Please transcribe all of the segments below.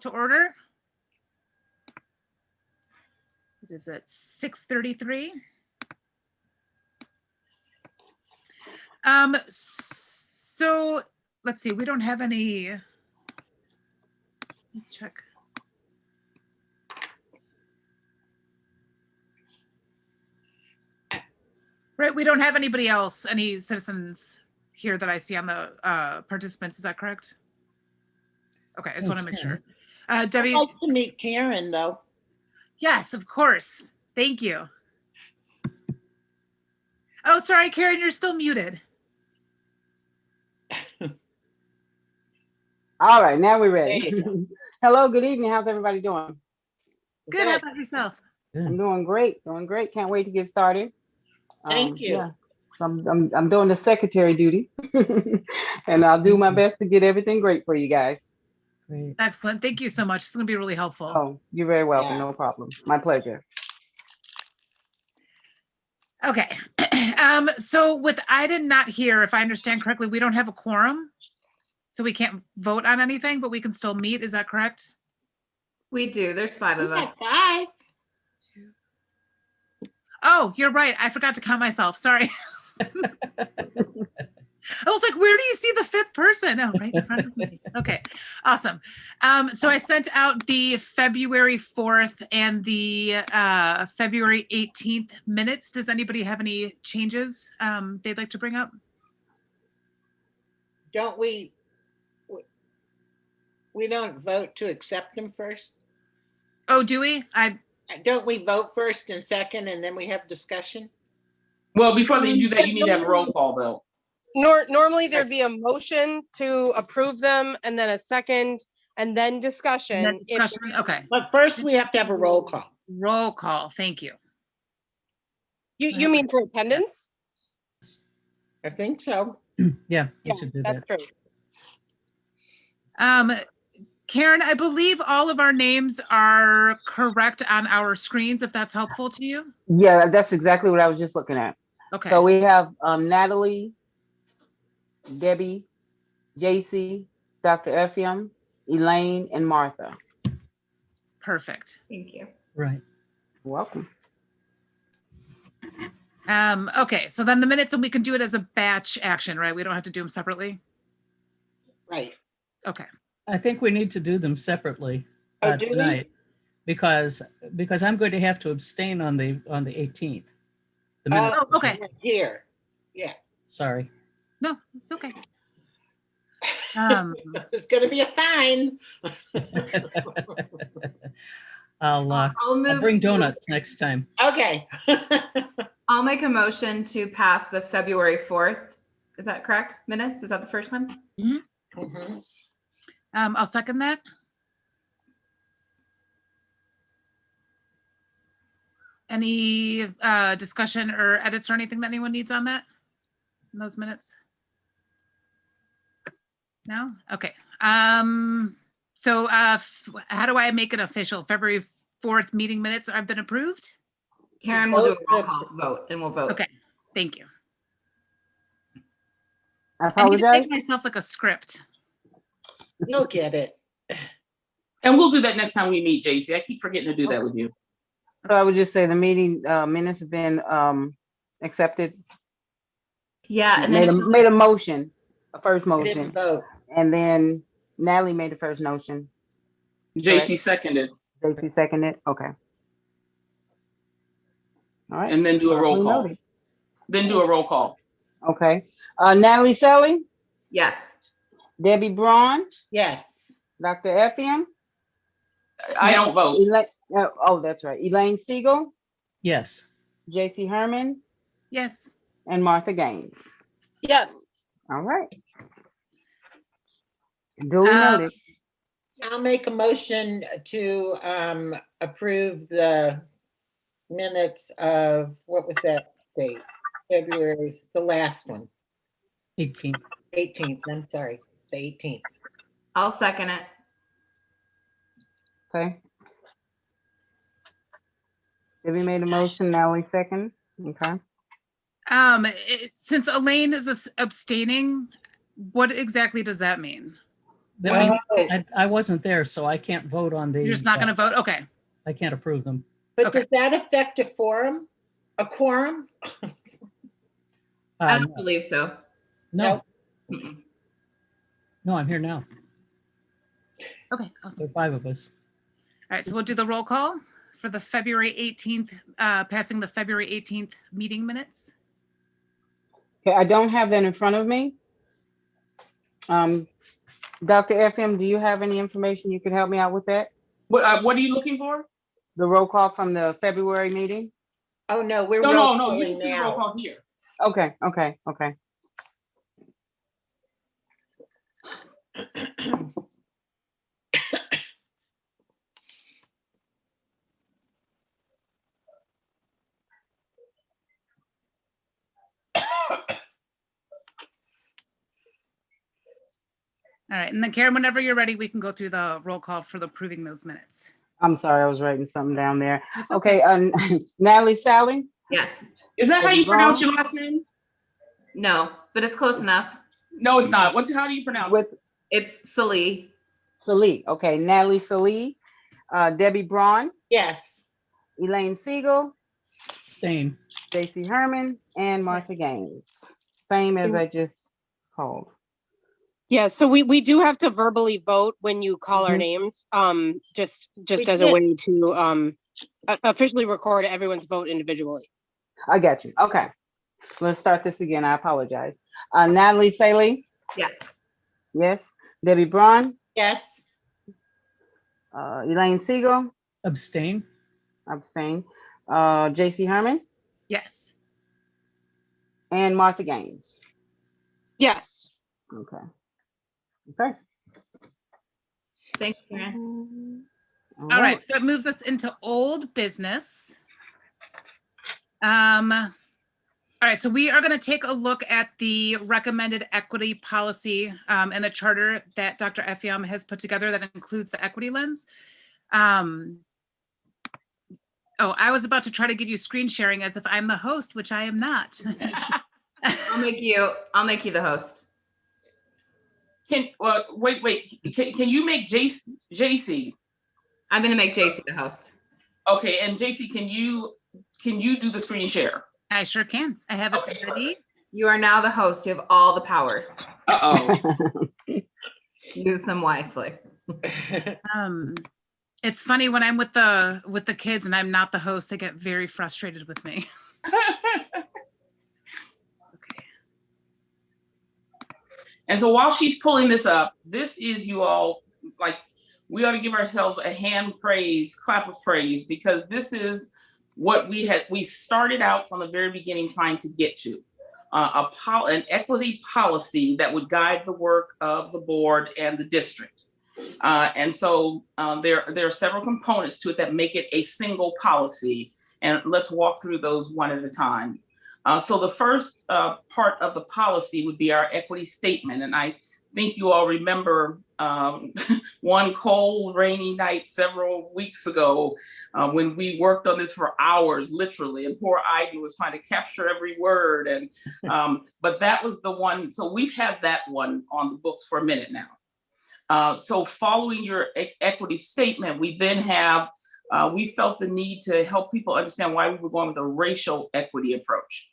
to order. It is at 6:33. So let's see, we don't have any, let me check. Right, we don't have anybody else, any citizens here that I see on the participants, is that correct? Okay, I just want to make sure. Debbie? I'd like to meet Karen, though. Yes, of course. Thank you. Oh, sorry, Karen, you're still muted. All right, now we're ready. Hello, good evening. How's everybody doing? Good. How about yourself? I'm doing great. Can't wait to get started. Thank you. Yeah, I'm doing the secretary duty, and I'll do my best to get everything great for you guys. Great. Excellent. Thank you so much. It's going to be really helpful. Oh, you're very welcome. No problem. My pleasure. Okay. So with Ida not here, if I understand correctly, we don't have a quorum, so we can't vote on anything, but we can still meet. Is that correct? We do. There's 5 of us. 5. Oh, you're right. I forgot to count myself. Sorry. I was like, where do you see the 5th person? Oh, right in front of me. Okay, awesome. So I sent out the February 4th and the February 18th minutes. Does anybody have any changes they'd like to bring up? Don't we don't vote to accept them first? Oh, do we? Don't we vote first and second, and then we have discussion? Well, before you do that, you need to have a roll call, though. Normally there'd be a motion to approve them and then a second and then discussion. Okay. But first we have to have a roll call. Roll call. Thank you. You mean for attendance? I think so. Yeah, you should do that. That's true. Karen, I believe all of our names are correct on our screens, if that's helpful to you. Yeah, that's exactly what I was just looking at. Okay. So we have Natalie, Debbie, JC, Dr. Effiam, Elaine, and Martha. Perfect. Thank you. Right. You're welcome. Okay, so then the minutes, and we can do it as a batch action, right? We don't have to do them separately? Right. Okay. I think we need to do them separately do tonight because I'm going to have to abstain on the 18th. The minute. Oh, okay. Here. Yeah. Sorry. No, it's okay. It's going to be a fine. I'll bring donuts next time. Okay. I'll make a motion to pass the February 4th. Is that correct? Minutes? Is that the first one? Mm-hmm. Mm-hmm. I'll second that. Any discussion or edits or anything that anyone needs on that? In those minutes? No? Okay. So how do I make it official? February 4th meeting minutes have been approved? Karen will do a roll call vote and we'll vote. Okay, thank you. I need to make myself like a script. You'll get it. And we'll do that next time we meet, JC. I keep forgetting to do that with you. So I would just say the meeting minutes have been accepted. Yeah, and made then made a motion, a first I motion, didn't vote. and then Natalie made the first motion. JC seconded. JC seconded. Okay. All right. And then do a roll call. Noted. Then do a roll call. Okay. Natalie Selly, yes. Debbie Braun, Yes. Dr. Effiam. I don't vote. Oh, that's right. Elaine Siegel, Yes. JC Herman, Yes. and Martha Gaines. Yes. All right. Duly noted. I'll make a motion to approve the minutes of, what was that date? February, the last one. 18th. 18th, I'm sorry, the 18th. I'll second it. Okay. Debbie made a motion, Natalie second. Okay. Since Elaine is abstaining, what exactly does that mean? I wasn't there, so I can't vote on the. You're just not going to vote? Okay. I can't approve them. But Okay. does that affect a quorum? A quorum? I Uh, don't believe so. no, Mm-mm. no, I'm here now. Okay, awesome. There are 5 of us. All right, so we'll do the roll call for the February 18th, passing the February 18th meeting minutes. Okay, I don't have that in front of me. Dr. FM, do you have any information you could help me out with that? What are you looking for? The roll call from the February meeting? Oh, no, we're No, roll no, you calling just do the roll now. call here. Okay. All right, and then Karen, whenever you're ready, we can go through the roll call for the approving those minutes. I'm sorry, I was writing something down there. That's Okay, Natalie Sally? Yes. Is that how you Debbie pronounce Brown? your last name? No, but it's close enough. No, it's not. How do you pronounce With it? It's Salee. Salee. Okay, Natalie Salee, Debbie Braun, Yes. Elaine Siegel, Abstain. J.C. Herman, and Martha Gaines. Same as I just called. Yeah, so we do have to verbally vote when you call our Mhm. names, just We as a did. way to officially record everyone's vote individually. I got you. Okay. Let's start this again. I apologize. Natalie Salee, Yes. yes. Debbie Braun, Yes. Elaine Siegel, Abstain. abstain. J.C. Herman, Yes. and Martha Gaines. Yes. Okay. Okay. Thanks, Karen. All right, so that moves us into old business. All right, so we are going to take a look at the recommended equity policy and the charter that Dr. Effiam has put together that includes the equity lens. Oh, I was about to try to give you screen sharing as if I'm the host, which I am not. I'll make you the host. Wait. Can you make JC? I'm gonna make JC the host. Okay, and JC, can you do the screen share? I sure can. I have it Okay, ready. You are now the host. You have all the powers. Uh-oh. Use them wisely. It's funny when I'm with the kids and I'm not the host, they get very frustrated with me. Okay. And so while she's pulling this up, this is you all, like, we ought to give ourselves a clap of praise, because this is what we started out from the very beginning trying to get to. An equity policy that would guide the work of the board and the district. And so there are several components to it that make it a single policy. And let's walk through those one at a time. So the first part of the policy would be our equity statement. And I think you all remember one cold, rainy night several weeks ago when we worked on this for hours, literally, and poor Ivy was trying to capture every word. And but that was the one. So we've had that one on the books for a minute now. So following your equity statement, we then have, we felt the need to help people understand why we were going with a racial equity approach.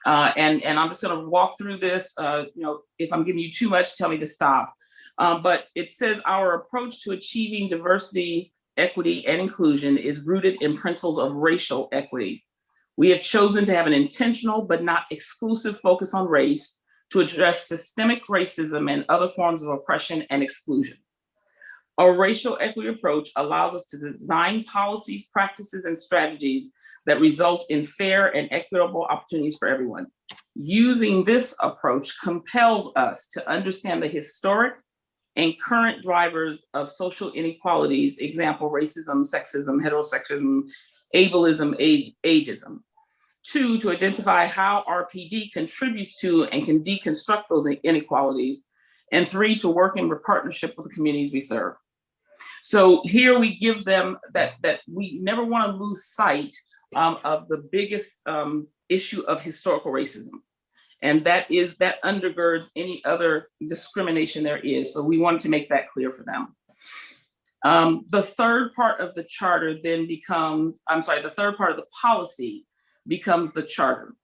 And I'm just going to walk through this. If I'm giving you too much, tell me to stop. But it says our approach to achieving diversity, equity, and inclusion is rooted in principles of racial equity. We have chosen to have an intentional but not exclusive focus on race to address systemic racism and other forms of oppression and exclusion. A racial equity approach allows us to design policies, practices, and strategies that result in fair and equitable opportunities for everyone. Using this approach compels us to understand the historic and current drivers of social inequalities, example, racism, sexism, heterosexism, ableism, ageism. 2, to identify how RPD contributes to and can deconstruct those inequalities. And 3, to work in partnership with the communities we serve. So here we give them that we never want to lose sight of the biggest issue of historical racism. And that undergirds any other discrimination there is. So we wanted to make that clear for them. The third part of the charter then becomes, the third part of the policy becomes the charter.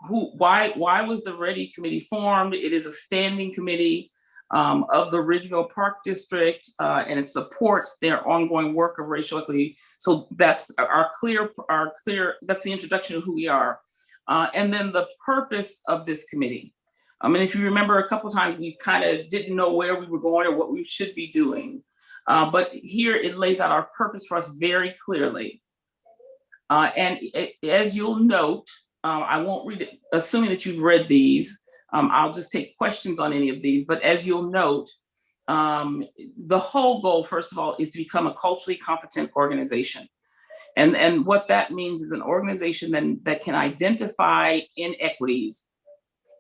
Why was the REDI committee formed? It is a standing committee of the regional park district, and it supports their ongoing work of racial equity. So that's that's the introduction of who we are. And then the purpose of this committee. And if you remember, a couple of times we kind of didn't know where we were going or what we should be doing. But here it lays out our purpose for us very clearly. As you'll note, I won't read it, assuming that you've read these. I'll just take questions on any of these. But as you'll note, the whole goal, first of all, is to become a culturally competent organization. And what that means is an organization that can identify inequities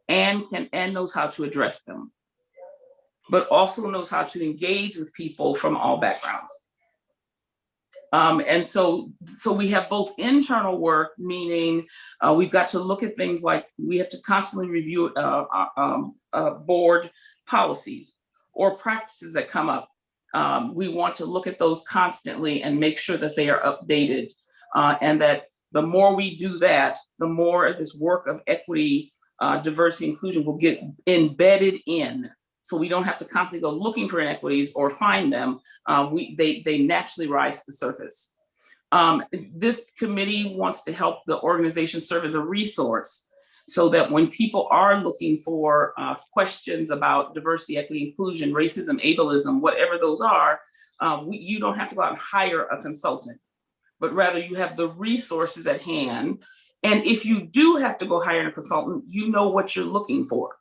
and knows how to address them, but also knows how to engage with people from all backgrounds. And so we have both internal work, meaning we've got to look at things like we have to constantly review board policies or practices that come up. We want to look at those constantly and make sure that they are updated, and that the more we do that, the more of this work of equity, diversity, inclusion will get embedded in. So we don't have to constantly go looking for inequities or find them. They naturally rise to the surface. This committee wants to help the organization serve as a resource so that when people are looking for questions about diversity, equity, inclusion, racism, ableism, whatever those are, you don't have to go out and hire a consultant, but rather you have the resources at hand. And if you do have to go hire a consultant, you know what you're looking for.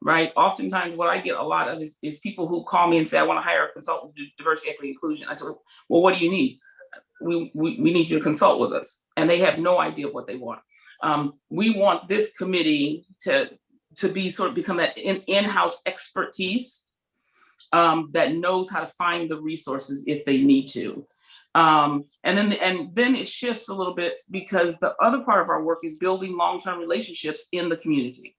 Right. Oftentimes what I get a lot of is people who call me and say, I want to hire a consultant to do diversity, equity, inclusion. I said, well, what do you need? We need you to consult with us. And they have no idea what they want. We want this committee to become that in-house expertise that knows how to find the resources if they need to. And then it shifts a little bit because the other part of our work is building long-term relationships in the community.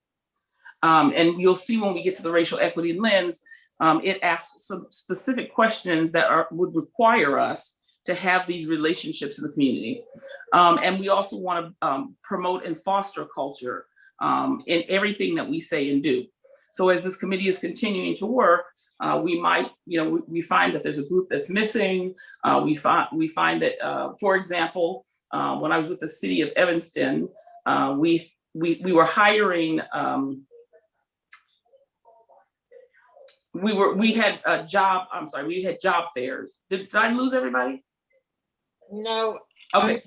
And you'll see when we get to the racial equity lens, it asks some specific questions that would require us to have these relationships in the community. And we also want to promote and foster culture in everything that we say and do. So as this committee is continuing to work, we might, we find that there's a group that's missing. We find that, for example, when I was with the city of Evanston, we were hiring. We had job fairs. Did I lose everybody? No. Okay.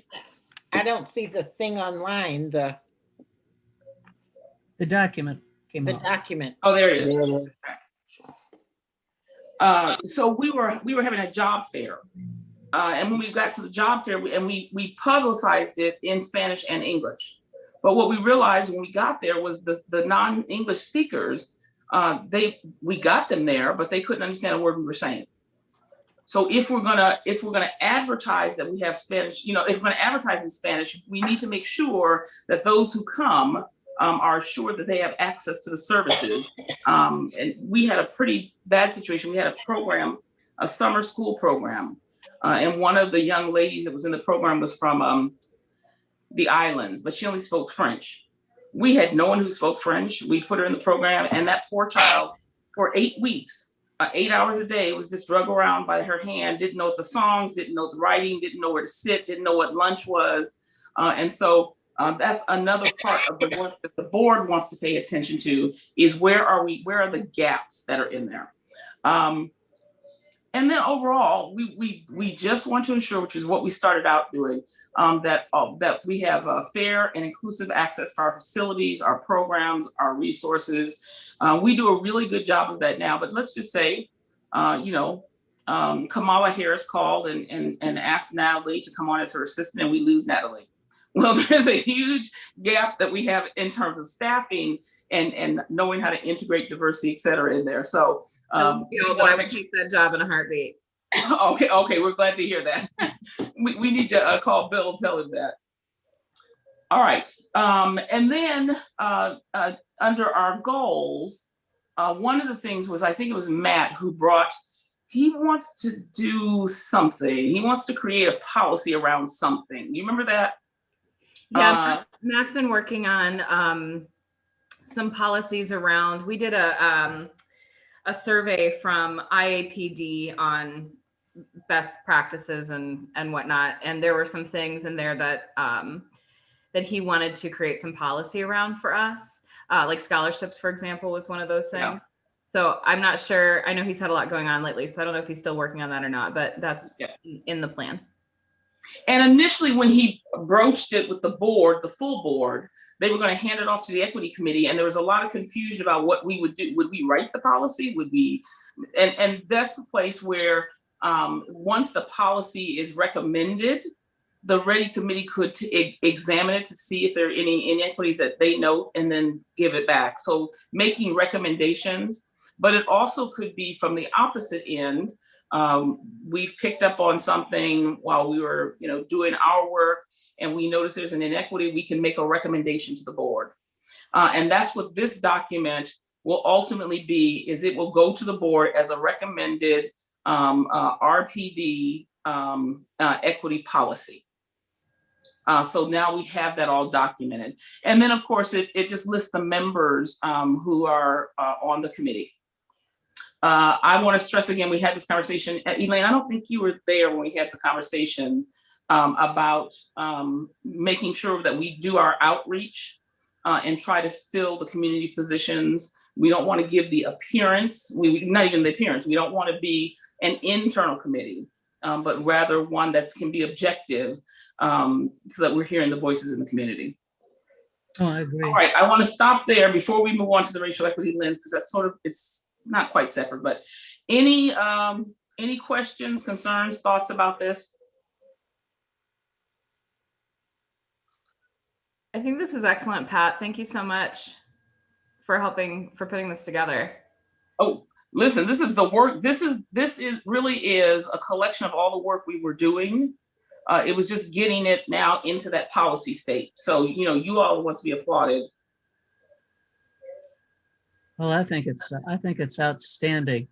I don't see the thing online, the document came out. document. Oh, there it is. So we were having a job fair. And when we got to the job fair, we publicized it in Spanish and English. But what we realized when we got there was the non-English speakers, we got them there, but they couldn't understand a word we were saying. So if we're gonna advertise that we have Spanish, if we're gonna advertise in Spanish, we need to make sure that those who come are assured that they have access to the services. And we had a pretty bad situation. We had a program, a summer school program, and one of the young ladies that was in the program was from the islands, but she only spoke French. We had no one who spoke French. We put her in the program, and that poor child for 8 weeks, 8 hours a day, was just drug around by her hand, didn't know what the songs, didn't know the writing, didn't know where to sit, didn't know what lunch was. And so that's another part of the work that the board wants to pay attention to, is where are the gaps that are in there? And then overall, we just want to ensure, which is what we started out doing, that we have fair and inclusive access to our facilities, our programs, our resources. We do a really good job of that now, but let's just say, Kamala Harris called and asked Natalie to come on as her assistant, and we lose Natalie. Well, there's a huge gap that we have in terms of staffing and knowing how to integrate diversity, et cetera, in there. So I would keep that job in a heartbeat. Okay, we're glad to hear that. We need to call Bill and tell him that. All right. And then under our goals, one of the things was, I think it was Matt who brought, he wants to do something. He wants to create a policy around something. You remember that? Yeah, Matt's been working on some policies around, we did a survey from IAPD on best practices and whatnot. And there were some things in there that that he wanted to create some policy around for us. Like scholarships, for example, was one of those things. Yeah. So I'm not sure. I know he's had a lot going on lately, so I don't know if he's still working on that or not, but that's in the plans. And initially, when he broached it with the board, the full board, they were going to hand it off to the equity committee. And there was a lot of confusion about what we would do. Would we write the policy? Would we? And that's a place where once the policy is recommended, the REDI committee could examine it to see if there are any inequities that they note and then give it back. So making recommendations, but it also could be from the opposite end. We've picked up on something while we were, doing our work, and we notice there's an inequity. We can make a recommendation to the board, and that's what this document will ultimately be. Is it will go to the board as a recommended RPD equity policy. So now we have that all documented, and then of course it just lists the members who are on the committee. I want to stress again, we had this conversation, Elaine, I don't think you were there when we had the conversation about making sure that we do our outreach and try to fill the community positions. We don't want to give the appearance, not even the appearance, we don't want to be an internal committee, but rather one that can be objective so that we're hearing the voices in the community. Oh, I agree. All right, I want to stop there before we move on to the racial equity lens, because that's it's not quite separate, but any questions, concerns, thoughts about this? I think this is excellent, Pat. Thank you so much for putting this together. Oh, listen, this is the work. This really is a collection of all the work we were doing. It was just getting it now into that policy state. So, you all want to be applauded. Well, I think it's outstanding.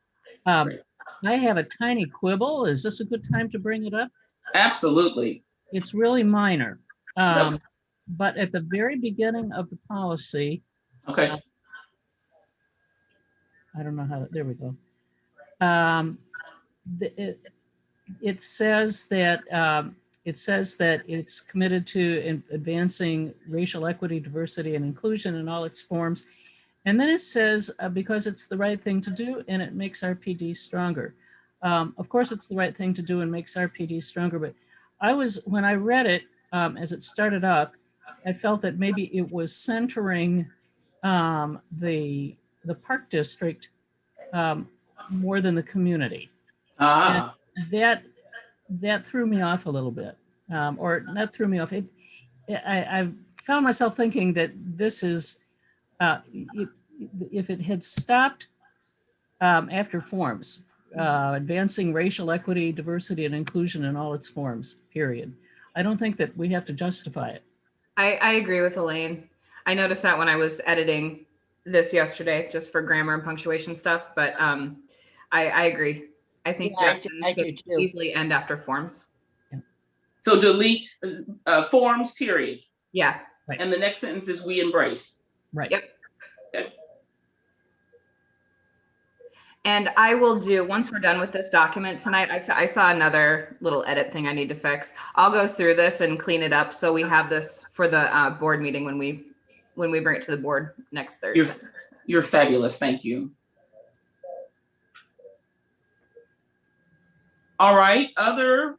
I have a tiny quibble. Is this a good time to bring it up? Absolutely. It's really minor. Yep. But at the very beginning of the policy, Okay. I don't know how, there we go. It says that it's committed to advancing racial equity, diversity, and inclusion in all its forms. And then it says, because it's the right thing to do and it makes RPD stronger. Of course, it's the right thing to do and makes RPD stronger. But when I read it, as it started up, I felt that maybe it was centering the Park District more than the community. And that threw me off a little bit, or not threw me off. I found myself thinking that this is, if it had stopped after forms, advancing racial equity, diversity, and inclusion in all its forms, period. I don't think that we have to justify it. I agree with Elaine. I noticed that when I was editing this yesterday, just for grammar and punctuation stuff, but I agree. I think that I do too. easily end after forms. Yeah. So delete forms, period. Yeah. Right. And the next sentence is we embrace. Right. Yep. Okay. And I will do, once we're done with this document tonight, I saw another little edit thing I need to fix. I'll go through this and clean it up so we have this for the board meeting when we bring it to the board next Thursday. You're fabulous. Thank you. All right. Other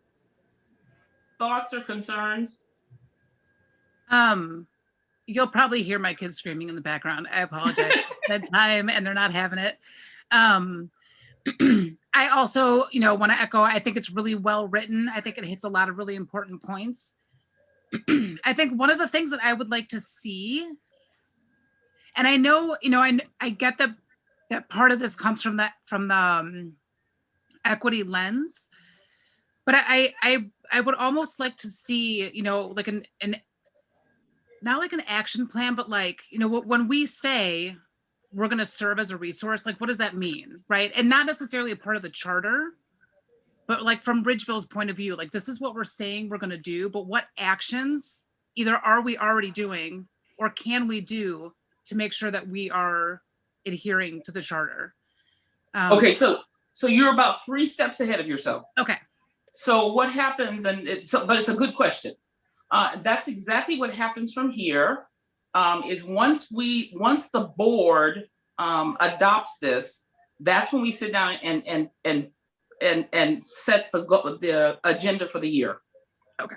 thoughts or concerns? You'll probably hear my kids screaming in the background. I apologize. Bedtime and they're not having it. I also, want to echo, I think it's really well written. I think it hits a lot of really important points. I think one of the things that I would like to see, and I know, I get that part of this comes from the equity lens, but I would almost like to see, like not like an action plan, but like, you know, when we say we're going to serve as a resource, like, what does that mean? Right. And not necessarily a part of the charter, but like from Ridgeville's point of view, like, this is what we're saying we're going to do, but what actions either are we already doing or can we do to make sure that we are adhering to the charter? Okay, so you're about 3 steps ahead of yourself. Okay. So what happens, but it's a good question. That's exactly what happens from here. Is once the board adopts this, that's when we sit down and set the agenda for the year. Okay.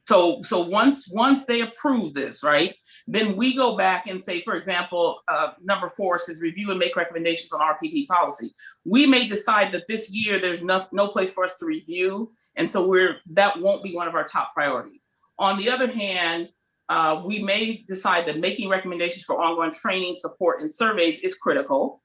So once they approve this, right, then we go back and say, for example, number 4 says review and make recommendations on RPT policy. We may decide that this year there's no place for us to review, and so that won't be one of our top priorities. On the other hand, we may decide that making recommendations for ongoing training, support, and surveys is critical.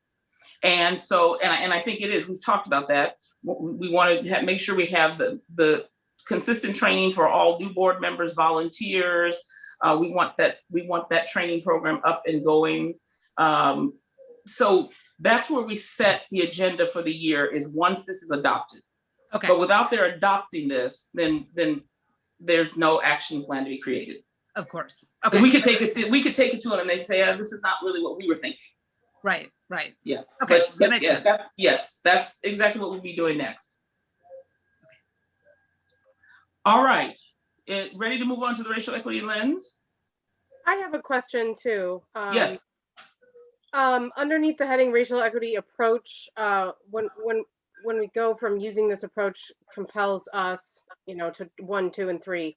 And so, and I think it is. We've talked about that. We want to make sure we have the consistent training for all new board members, volunteers. We want that training program up and going. So that's where we set the agenda for the year, is once this is adopted. Okay. But without their adopting this, then there's no action plan to be created. Of course. Okay. We could take it to them and they say, this is not really what we were thinking. Right. Right. Yeah. Okay. But yes, that's exactly what we'll be doing next. Okay. All right. Ready to move on to the racial equity lens? I have a question too. Yes. Underneath the heading racial equity approach, when we go from using this approach compels us, to 1, 2, and 3.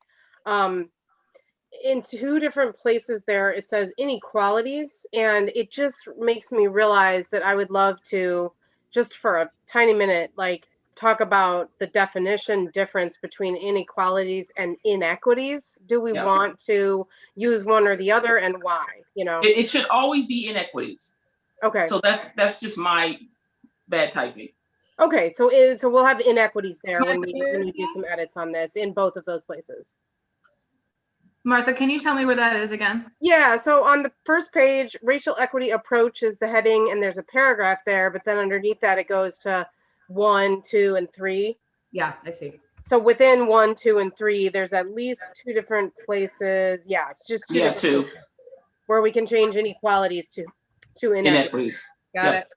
In 2 different places there, it says inequalities, and it just makes me realize that I would love to, just for a tiny minute, like talk about the definition difference between inequalities and inequities. Do we want to use one or the other, and why? It should always be inequities. Okay. So that's just my bad typing. Okay, so we'll have inequities there when we do some edits on this in both of those places. Martha, can you tell me where that is again? Yeah, so on the first page, racial equity approach is the heading, and there's a paragraph there, but then underneath that it goes to 1, 2, and 3. Yeah, I see. So within 1, 2, and 3, there's at least 2 different places. Yeah, just 2 different places where we can change inequalities to inequities. Got it.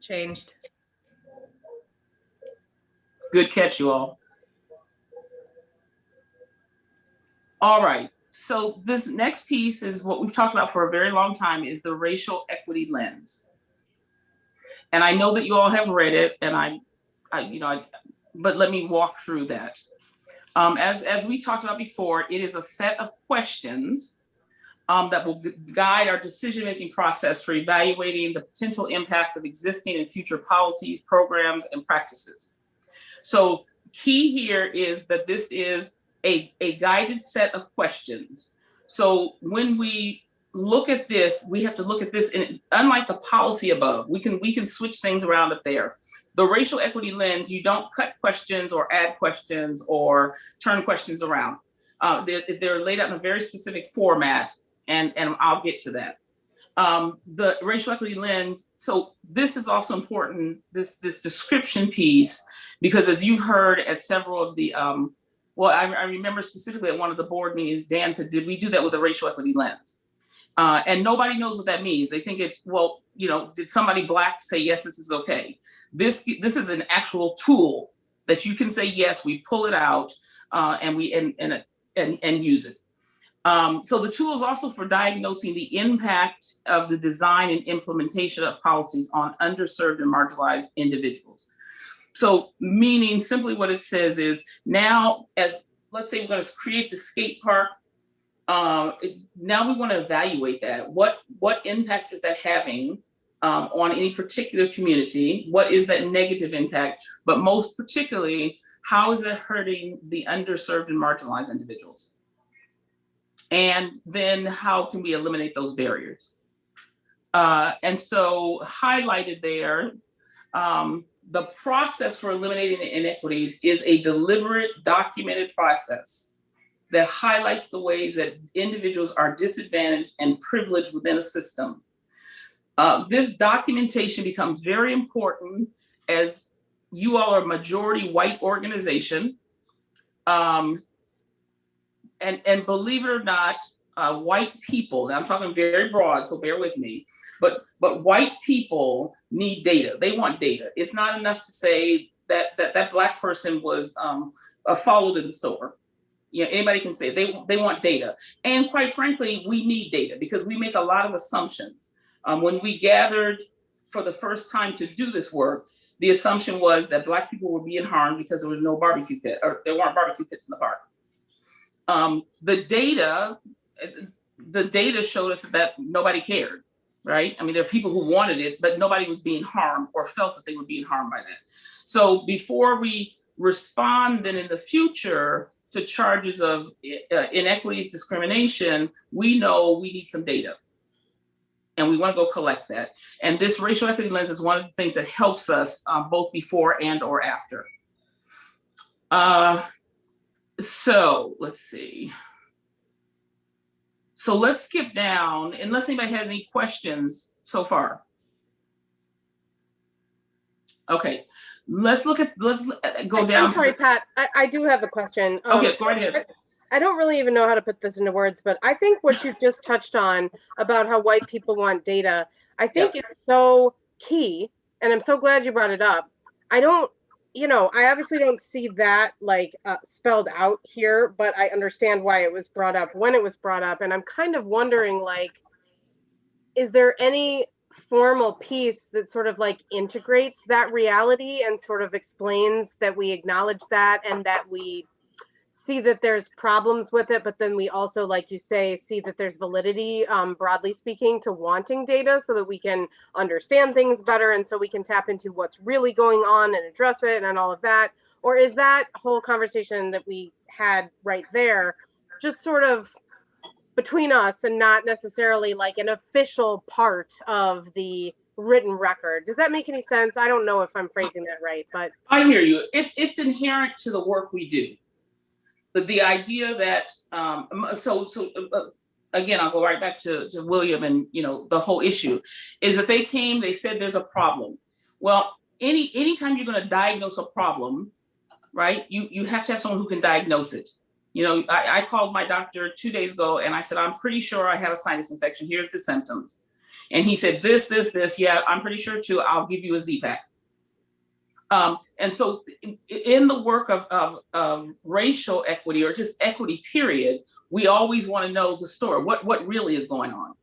Changed. Good catch, you all. All right, so this next piece is what we've talked about for a very long time, is the racial equity lens. And I know that you all have read it, and but let me walk through that. As we talked about before, it is a set of questions that will guide our decision-making process for evaluating the potential impacts of existing and future policies, programs, and practices. So key here is that this is a guided set of questions. So when we look at this, we have to look at this in, unlike the policy above, we can switch things around up there. The racial equity lens, you don't cut questions or add questions or turn questions around. They're laid out in a very specific format, and I'll get to that. The racial equity lens, so this is also important, this description piece, because as you've heard at several of the, I remember specifically at one of the board meetings, Dan said, did we do that with a racial equity lens? And nobody knows what that means. They think it's, did somebody Black say, yes, this is okay? This is an actual tool that you can say, yes, we pull it out and use it. So the tool is also for diagnosing the impact of the design and implementation of policies on underserved and marginalized individuals. So meaning simply what it says is, now, let's say we're going to create the skate park. Now we want to evaluate that. What impact is that having on any particular community? What is that negative impact? But most particularly, how is that hurting the underserved and marginalized individuals? And then how can we eliminate those barriers? And so highlighted there, the process for eliminating the inequities is a deliberate, documented process that highlights the ways that individuals are disadvantaged and privileged within a system. This documentation becomes very important as you all are a majority white organization. And believe it or not, white people, now I'm talking very broad, so bear with me, but white people need data. They want data. It's not enough to say that Black person was followed in the store. You know, anybody can say it. They want data. And quite frankly, we need data because we make a lot of assumptions. When we gathered for the first time to do this work, the assumption was that Black people were being harmed because there was no barbecue pit, or there weren't barbecue pits in the park. The data showed us that nobody cared, right? I mean, there are people who wanted it, but nobody was being harmed or felt that they were being harmed by that. So before we respond then in the future to charges of inequities, discrimination, we know we need some data. And we want to go collect that. And this racial equity lens is one of the things that helps us both before and or after. So let's see. So let's skip down, unless anybody has any questions so far. Okay, let's go down. I'm sorry, Pat, I do have a question. Okay, go ahead. I don't really even know how to put this into words, but I think what you just touched on about how white people want data, I think it's so key, and I'm so glad you brought it up. I obviously don't see that like spelled out here, but I understand why it was brought up when it was brought up. And I'm kind of wondering, like, is there any formal piece that sort of like integrates that reality and sort of explains that we acknowledge that and that we see that there's problems with it, but then we also, like you say, see that there's validity, broadly speaking, to wanting data so that we can understand things better and so we can tap into what's really going on and address it and all of that? Or is that whole conversation that we had right there just sort of between us and not necessarily like an official part of the written record? Does that make any sense? I don't know if I'm phrasing that right, but I hear you. It's inherent to the work we do. But the idea that, again, I'll go right back to William and, the whole issue is that they said there's a problem. Well, anytime you're going to diagnose a problem, right, you have to have someone who can diagnose it. I called my doctor 2 days ago and I said, I'm pretty sure I have a sinus infection. Here's the symptoms. And he said, this. Yeah, I'm pretty sure too. I'll give you a Z-Pack. And so in the work of racial equity or just equity period, we always want to know the story, what really is going on.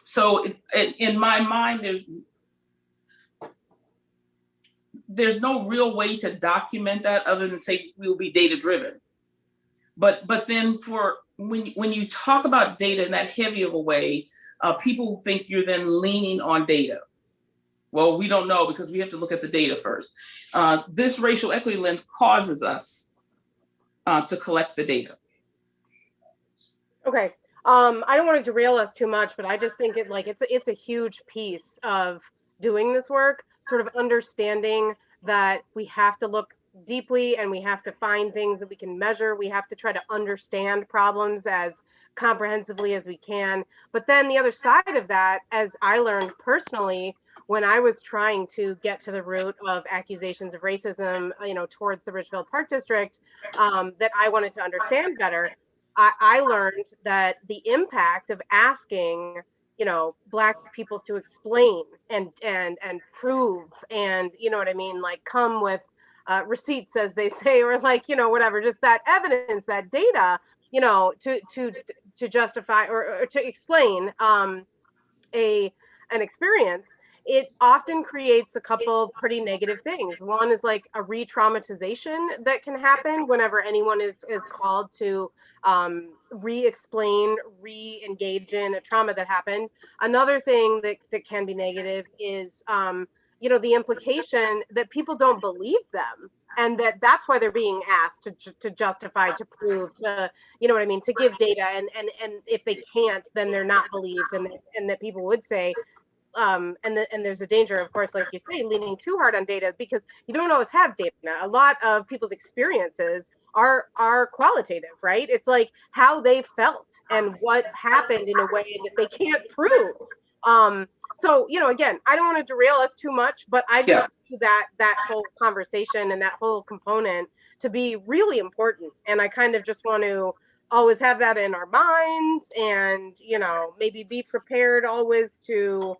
So in my mind, there's no real way to document that other than say we'll be data driven. But then when you talk about data in that heavy of a way, people think you're then leaning on data. Well, we don't know because we have to look at the data first. This racial equity lens causes us to collect the data. Okay. I don't want to derail us too much, but I just think it's a huge piece of doing this work, sort of understanding that we have to look deeply and we have to find things that we can measure. We have to try to understand problems as comprehensively as we can. But then the other side of that, as I learned personally, when I was trying to get to the root of accusations of racism, towards the Ridgefield Park District, that I wanted to understand better, I learned that the impact of asking, Black people to explain and prove and, what I mean, like come with receipts, as they say, or like, whatever, just that evidence, that data, to justify or to explain an experience. It often creates a couple pretty negative things. One is like a re-traumatization that can happen whenever anyone is called to re-explain, re-engage in a trauma that happened. Another thing that can be negative is, the implication that people don't believe them, and that's why they're being asked to justify, to prove, to, what I mean, to give data, and if they can't, then they're not believed, and that people would say, and there's a danger, of course, like you say, leaning too hard on data because you don't always have data. A lot of people's experiences are qualitative, right? It's like how they felt and what happened in a way that they can't prove. So, you know, again, I don't want to derail us too much, but I just view that whole conversation and that whole component to be really important. And I kind of just want to always have that in our minds, and, you know, maybe be prepared always to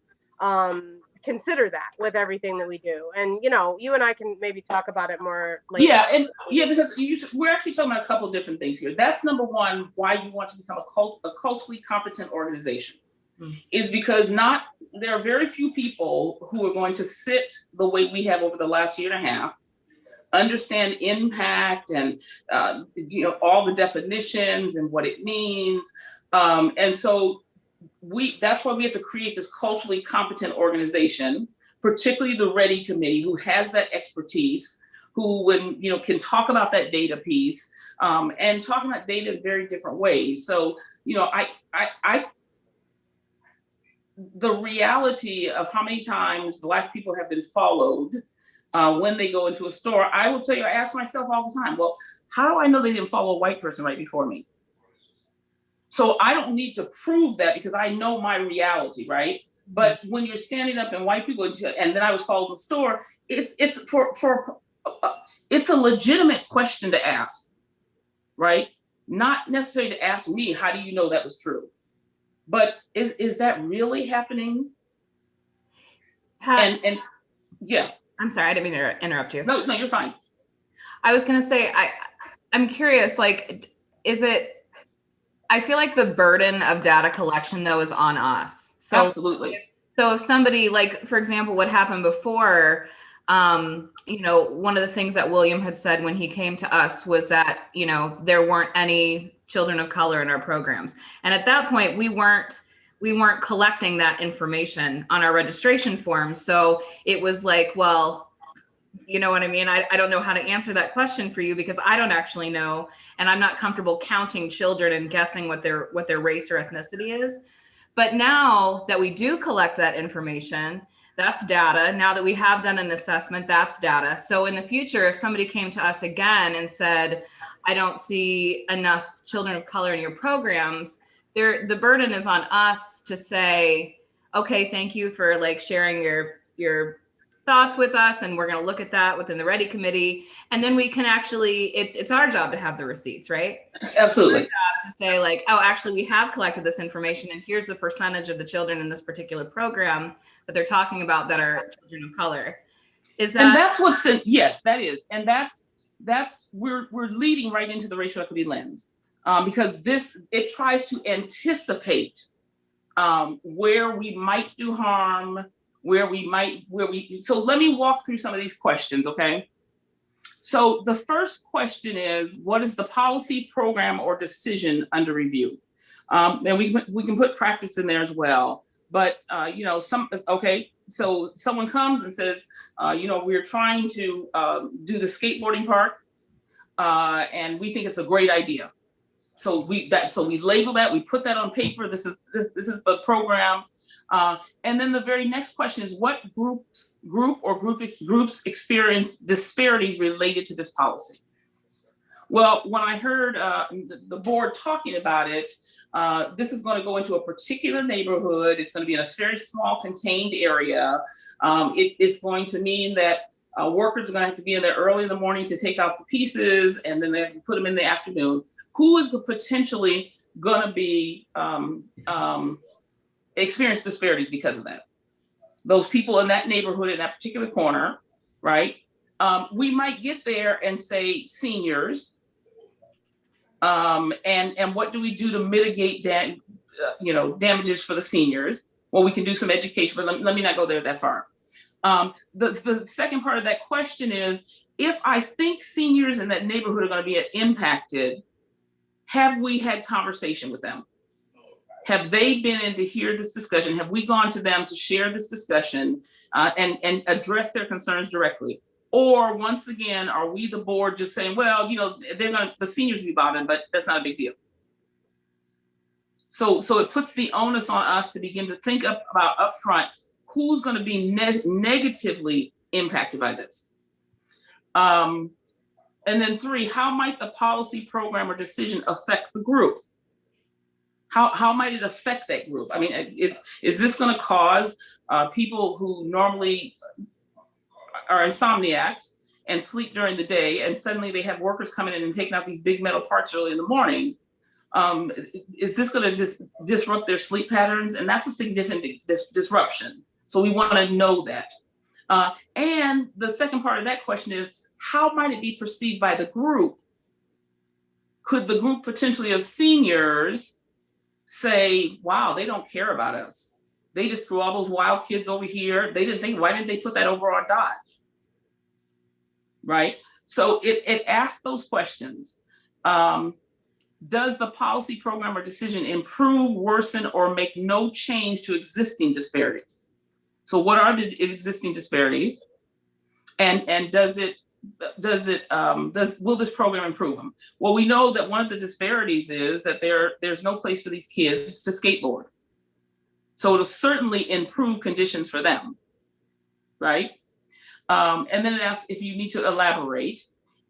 consider that with everything that we do. And, you know, you and I can maybe talk about it more later. Because we're actually talking about a couple of different things here. That's number one, why you want to become a culturally competent organization. Is because there are very few people who are going to sit the way we have over the last year and a half, understand impact and you know, all the definitions and what it means, and so that's why we have to create this culturally competent organization, particularly the REDI committee, who has that expertise, who can talk about that data piece, and talking about data in very different ways. So, you know, the reality of how many times Black people have been followed when they go into a store, I will tell you, I ask myself all the time, well, how do I know they didn't follow a white person right before me? So I don't need to prove that because I know my reality, right? But when you're standing up and white people, and then I was followed in the store, it's a legitimate question to ask, right? Not necessarily to ask me, how do you know that was true? But is that really happening? Pat, and yeah. I'm sorry, I didn't mean to interrupt you. No, you're fine. I was gonna say, I'm curious, like, I feel like the burden of data collection though is on us. So absolutely. So if somebody, like, for example, what happened before, you know, one of the things that William had said when he came to us was that, you know, there weren't any children of color in our programs. And at that point, we weren't collecting that information on our registration forms. So it was like, well, you know what I mean? I don't know how to answer that question for you because I don't actually know. And I'm not comfortable counting children and guessing what their race or ethnicity is. But now that we do collect that information, that's data. Now that we have done an assessment, that's data. So in the future, if somebody came to us again and said, I don't see enough children of color in your programs, the burden is on us to say, okay, thank you for like sharing your thoughts with us, and we're going to look at that within the REDI committee, and then we can actually, it's our job to have the receipts, right? Absolutely. It's our job to say like, oh, actually we have collected this information, and here's the percentage of the children in this particular program that they're talking about that are children of color. Is that? And that's what's yes, that is, and that's we're leading right into the racial equity lens, because it tries to anticipate where we might do harm. So let me walk through some of these questions, okay? So the first question is, what is the policy, program, or decision under review? And we can put practice in there as well. But, you know, so someone comes and says, you know, we're trying to do the skateboarding park, and we think it's a great idea. So we label that, we put that on paper. This is the program. And then the very next question is, what groups experience disparities related to this policy? Well, when I heard the board talking about it, this is going to go into a particular neighborhood. It's going to be in a very small contained area. It's going to mean that workers are going to have to be in there early in the morning to take out the pieces, and then they have to put them in the afternoon. Who is potentially going to be experience disparities because of that? Those people in that neighborhood, in that particular corner, right? We might get there and say seniors, and what do we do to mitigate damages for the seniors? Well, we can do some education, but let me not go there that far. The second part of that question is, if I think seniors in that neighborhood are going to be impacted, have we had conversation with them? Have they been in to hear this discussion? Have we gone to them to share this discussion and address their concerns directly? Or once again, are we the board just saying, well, you know, the seniors be bothered, but that's not a big deal. So it puts the onus on us to begin to think about upfront, who's going to be negatively impacted by this. And And then 3, how might the policy, program, or decision affect the group? How might it affect that group? I mean, is this going to cause people who normally are insomniacs and sleep during the day, and suddenly they have workers coming in and taking out these big metal parts early in the morning? Is this going to just disrupt their sleep patterns? And that's a significant disruption. So we want to know that. And the second part of that question is, how might it be perceived by the group? Could the group potentially of seniors say, wow, they don't care about us. They just threw all those wild kids over here. They didn't think, why didn't they put that over on Dodge? Right? So it asks those questions. Does the policy, program, or decision improve, worsen, or make no change to existing disparities? So what are the existing disparities? And will this program improve them? Well, we know that one of the disparities is that there's no place for these kids to skateboard. So it'll certainly improve conditions for them, right? And then it asks if you need to elaborate.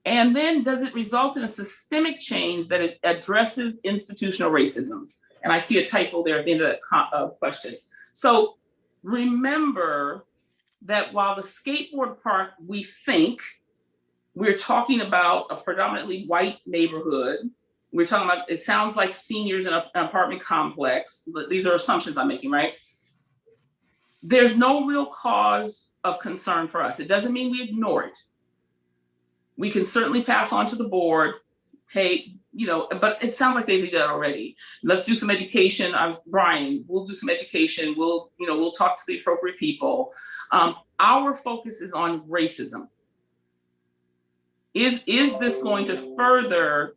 And then does it result in a systemic change that it addresses institutional racism? And I see a typo there at the end of that question. So remember that while the skateboard park, we think, we're talking about a predominantly white neighborhood. We're talking about, it sounds like seniors in an apartment complex. These are assumptions I'm making, right? There's no real cause of concern for us. It doesn't mean we ignore it. We can certainly pass on to the board, hey, but it sounds like they did that already. Let's do some education. Brian, we'll do some education. We'll talk to the appropriate people. Our focus is on racism. Is this going to further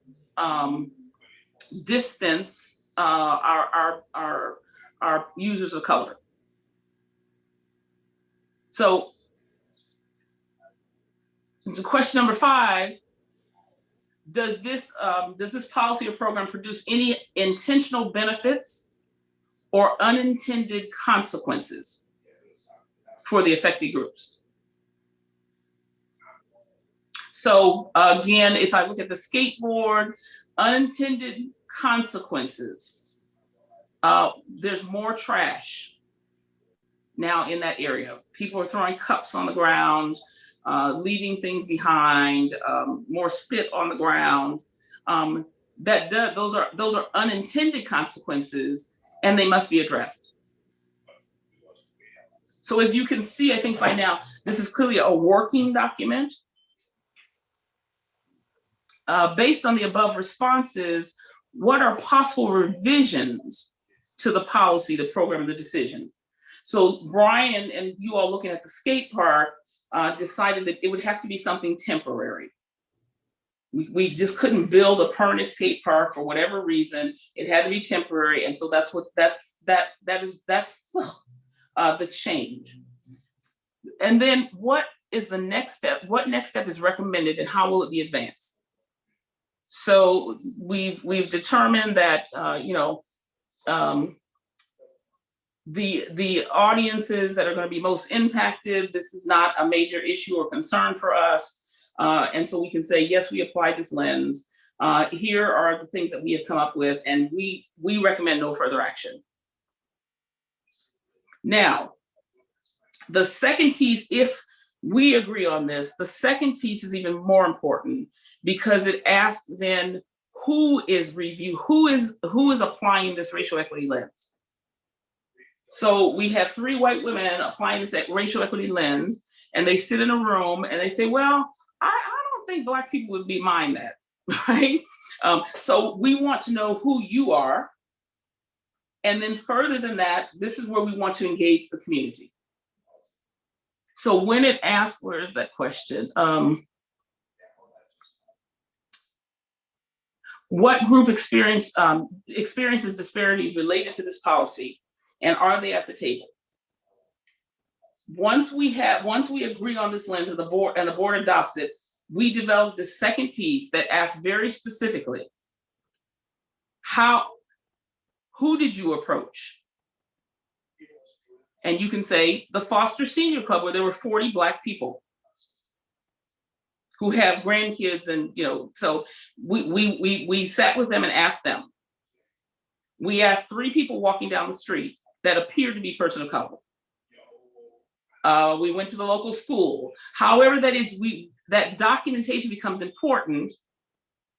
distance our users of color? So question number 5, does this policy or program produce any intentional benefits or unintended consequences for the affected groups? So again, if I look at the skateboard, unintended consequences, there's more trash now in that area. People are throwing cups on the ground, leaving things behind, more spit on the ground. Those are unintended consequences, and they must be addressed. So as you can see, I think by now, this is clearly a working document. Based on the above responses, what are possible revisions to the policy, the program, the decision? So Brian and you all looking at the skate park decided that it would have to be something temporary. We just couldn't build a permanent skate park for whatever reason. It had to be temporary, and so that's the change. And then what is the next step? What next step is recommended, and how will it be advanced? So we've determined that the audiences that are going to be most impacted, this is not a major issue or concern for us, and so we can say yes, we applied this lens. Here are the things that we have come up with, and we recommend no further action. Now, the second piece, if we agree on this, the second piece is even more important, because it asks then who is applying this racial equity lens. So we have 3 white women applying this racial equity lens, and they sit in a room and they say, well, I don't think Black people would mind that, right? So we want to know who you are. And then further than that, this is where we want to engage the community. So when it asks, where is that question? What group experiences disparities related to this policy, and are they at the table? Once we agree on this lens and the board adopts it, we develop the second piece that asks very specifically, who did you approach? And you can say the Foster Senior Club, where there were 40 Black people. who have grandkids, and so we sat with them and asked them. We asked 3 people walking down the street that appeared to be person of color. We went to the local school. However, that documentation becomes important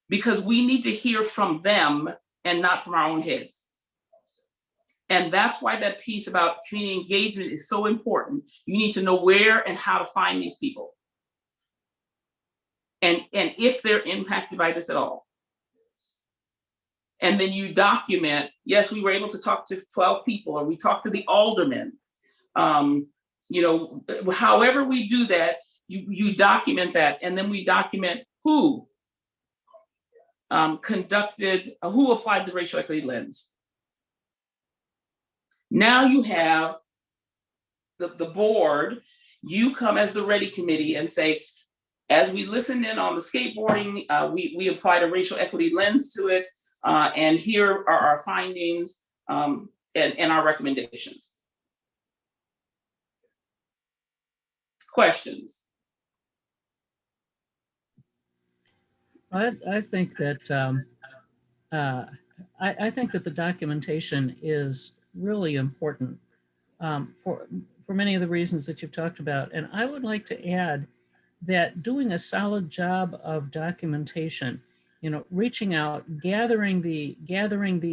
because we need to hear from them and not from our own heads. And that's why that piece about community engagement is so important. You need to know where and how to find these people. And if they're impacted by this at all. And then you document, yes, we were able to talk to 12 people, or we talked to the aldermen. However we do that, you document that, and then we document who who applied the racial equity lens. Now you have the board, you come as the REDI committee and say, as we listened in on the skateboarding, we applied a racial equity lens to it, and here are our findings and our recommendations. Questions? I think that I think that the documentation is really important for many of the reasons that you've talked about. And I would like to add that doing a solid job of documentation, reaching out, gathering the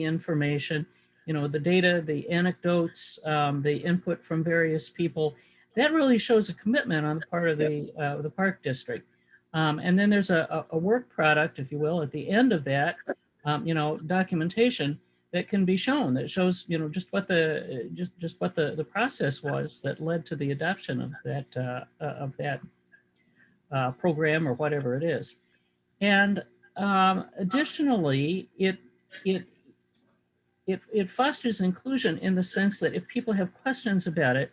information, the data, the anecdotes, the input from various people, that really shows a commitment on the part of the park district. And then there's a work product, if you will, at the end of that, documentation that can be shown, that shows, just what the process was that led to the adoption of that program or whatever it is. And additionally, it fosters inclusion in the sense that if people have questions about it,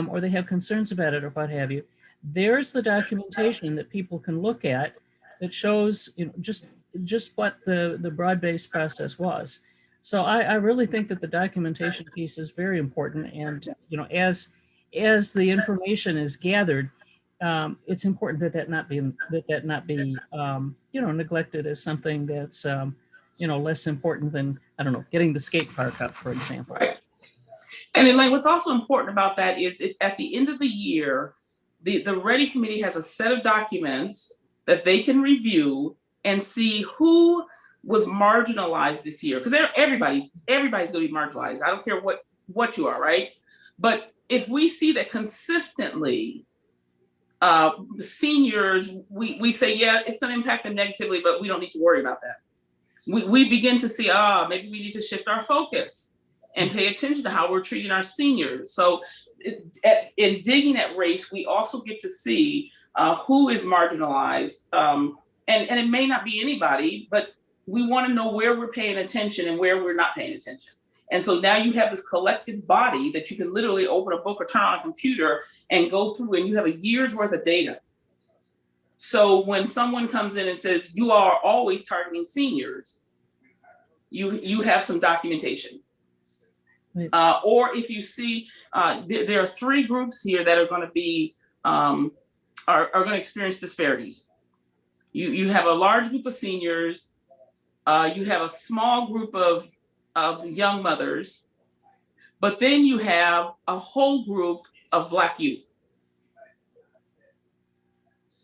or they have concerns about it or what have you, there's the documentation that people can look at that shows just what the broad-based process was. So I really think that the documentation piece is very important. And as the information is gathered, it's important that not be neglected as something that's less important than, I don't know, getting the skate park up, for example. Right. And Elaine, what's also important about that is at the end of the year, the REDI committee has a set of documents that they can review and see who was marginalized this year. Because everybody's going to be marginalized. I don't care what you are, right? But if we see that consistently, seniors, we say, yeah, it's going to impact them negatively, but we don't need to worry about that. We begin to see, maybe we need to shift our focus and pay attention to how we're treating our seniors. So in digging at race, we also get to see who is marginalized. And it may not be anybody, but we want to know where we're paying attention and where we're not paying attention. And so now you have this collective body that you can literally open a book or turn on a computer and go through, and you have a year's worth of data. So when someone comes in and says, you are always targeting seniors, you have some documentation. Right. Or if you see, there are 3 groups here that are going to be, are going to experience disparities. You have a large group of seniors, you have a small group of young mothers, but then you have a whole group of Black youth,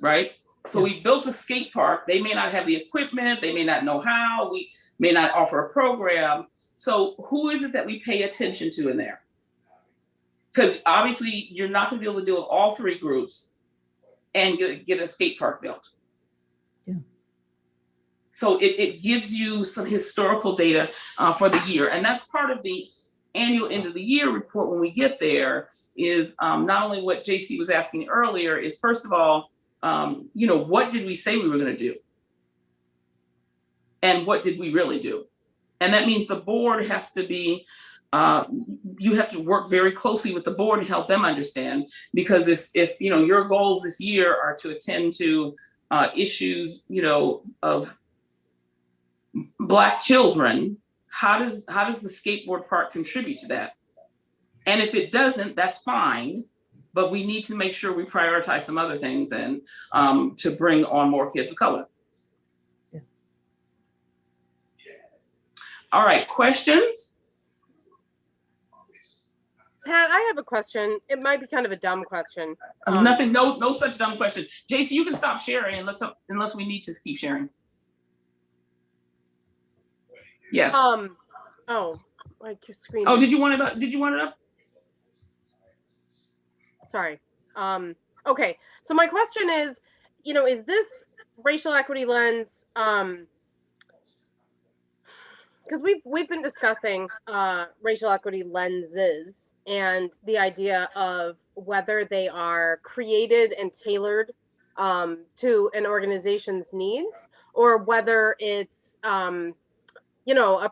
right? So we built a skate park. They may not have the equipment, they may not know how, we may not offer a program. So who is it that we pay attention to in there? Because obviously you're not going to be able to deal with all 3 groups and get a skate park built. Yeah. So it gives you some historical data for the year. And that's part of the annual end of the year report when we get there is not only what JC was asking earlier is, first of all, what did we say we were going to do? And what did we really do? And that means the board has to be, you have to work very closely with the board and help them understand, because if your goals this year are to attend to issues, of Black children, how does the skateboard park contribute to that? And if it doesn't, that's fine. but we need to make sure we prioritize some other things and to bring on more kids of color. Yeah. All right, questions? Pat, I have a question. It might be kind of a dumb question. Nothing, no such dumb question. JC, you can stop sharing unless we need to keep sharing. Yes. Oh, my screen. Oh, did you want it up? Did you want it up? Sorry. Okay. So my question is, is this racial equity lens? Because we've been discussing racial equity lenses and the idea of whether they are created and tailored to an organization's needs, or whether it's a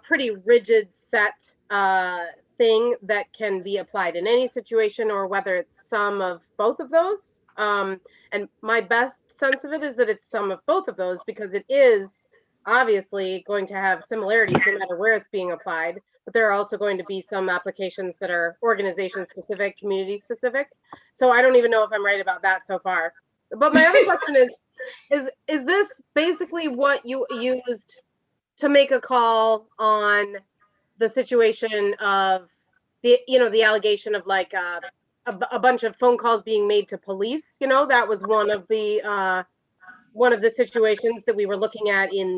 pretty rigid set thing that can be applied in any situation, or whether it's some of both of those. And my best sense of it is that it's some of both of those, because it is obviously going to have similarities no matter where it's being applied, but there are also going to be some applications that are organization specific, community specific. So I don't even know if I'm right about that so far. But my other question is this basically what you used to make a call on the situation of the allegation of like a bunch of phone calls being made to police? That was one of the situations that we were looking at in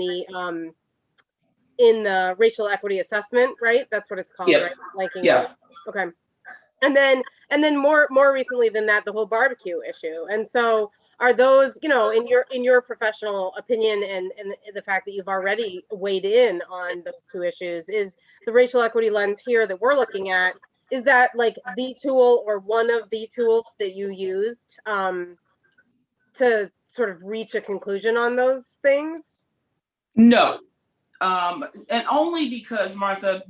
the racial equity assessment, right? That's what it's called, Yeah. right? Liking. Yeah. Okay. And then more recently than that, the whole barbecue issue. And so are those, in your professional opinion, and the fact that you've already weighed in on those two issues, is the racial equity lens here that we're looking at, is that like the tool or one of the tools that you used to sort of reach a conclusion on those things? No. And only because, Martha,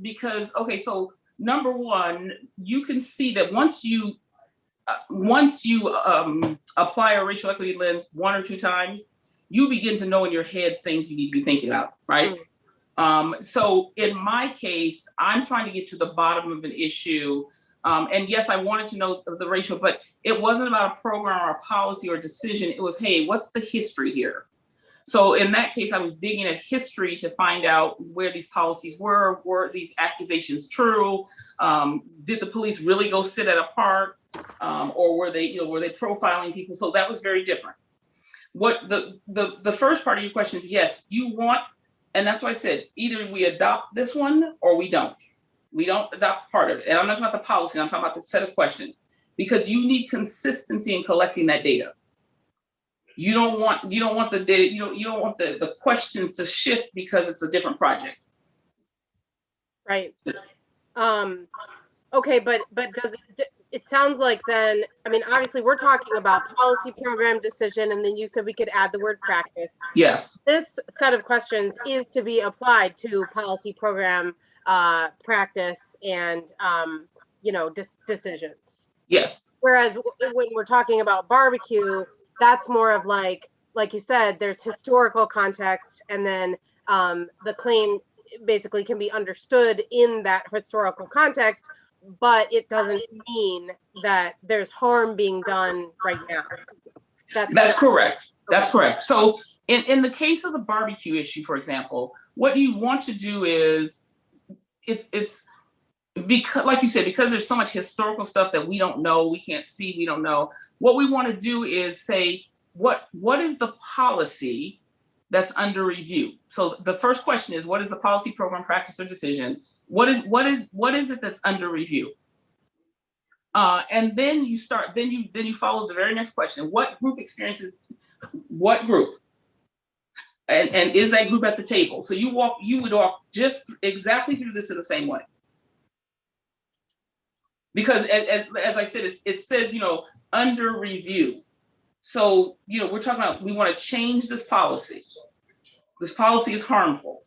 okay, so number one, you can see that once you apply a racial equity lens one or two times, you begin to know in your head things you need to be thinking about, right? So in my case, I'm trying to get to the bottom of an issue. And yes, I wanted to know the racial, but it wasn't about a program or a policy or decision. It was, hey, what's the history here? So in that case, I was digging at history to find out where these policies were these accusations true? Did the police really go sit at a park? Or were they profiling people? So that was very different. What the first part of your question is, yes, you want, and that's why I said, either we adopt this one or we don't. We don't adopt part of it. And I'm not talking about the policy, I'm talking about the set of questions, because you need consistency in collecting that data. You don't want the data, you don't want the questions to shift because it's a different project. Right. Okay, but does it sounds like then, I mean, obviously we're talking about policy, program, decision, and then you said we could add the word practice. Yes. This set of questions is to be applied to policy, program, practice, and decisions. Yes. Whereas when we're talking about barbecue, that's more of like you said, there's historical context, and then the claim basically can be understood in that historical context, but it doesn't mean that there's harm being done right now. That's correct. That's correct. So in the case of the barbecue issue, for example, what you want to do is it's because, like you said, because there's so much historical stuff that we don't know, we can't see, we don't know. What we want to do is say, what is the policy that's under review? So the first question is, what is the policy, program, practice, or decision? What is it that's under review? And then you start, then you follow the very next question. What group experiences what group? And is that group at the table? So you would walk just exactly through this in the same way. Because as I said, it says, under review. So, we're talking about, we want to change this policy. This policy is harmful,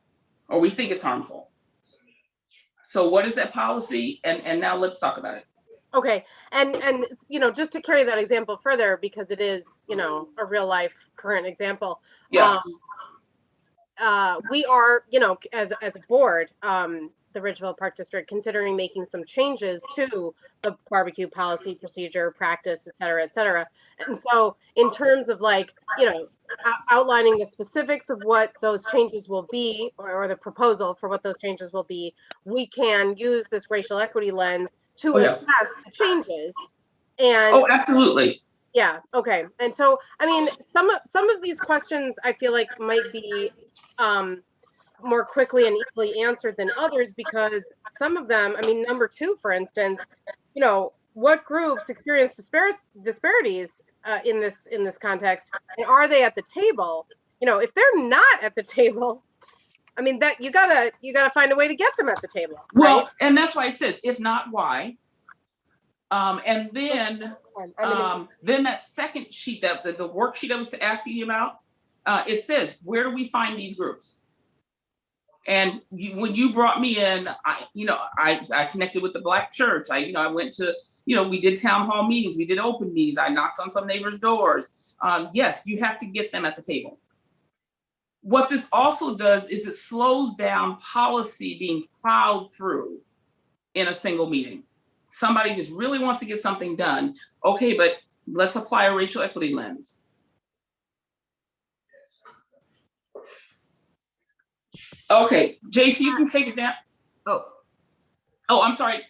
or we think it's harmful. So what is that policy? And now let's talk about it. Okay. And just to carry that example further, because it is, a real life current example. Yeah. We are, as a board, the Ridgeville Park District considering making some changes to the barbecue policy, procedure, practice, et cetera, et cetera. And so in terms of like, you know, outlining the specifics of what those changes will be, or the proposal for what those changes will be, we can use this racial equity lens to Oh, yeah. assess the changes. And Oh, absolutely. yeah, okay. And so, I mean, some of these questions I feel like might be more quickly and easily answered than others, because some of them, I mean, number 2, for instance, you know, what groups experience disparities in this context, and are they at the table? You know, if they're not at the table, I mean, that you gotta find a way to get them at the table, right? Well, and that's why it says, if not, why? And then that second sheet, that the worksheet I was asking you about, it says, where do we find these groups? And when you brought me in, I connected with the Black church. I went to, we did town hall meetings, we did open meetings, I knocked on some neighbors' doors. Yes, you have to get them at the table. What this also does is it slows down policy being plowed through in a single meeting. Somebody just really wants to get something done. Okay, but let's apply a racial equity lens. Okay, JC, you can take it down. Oh, I'm sorry.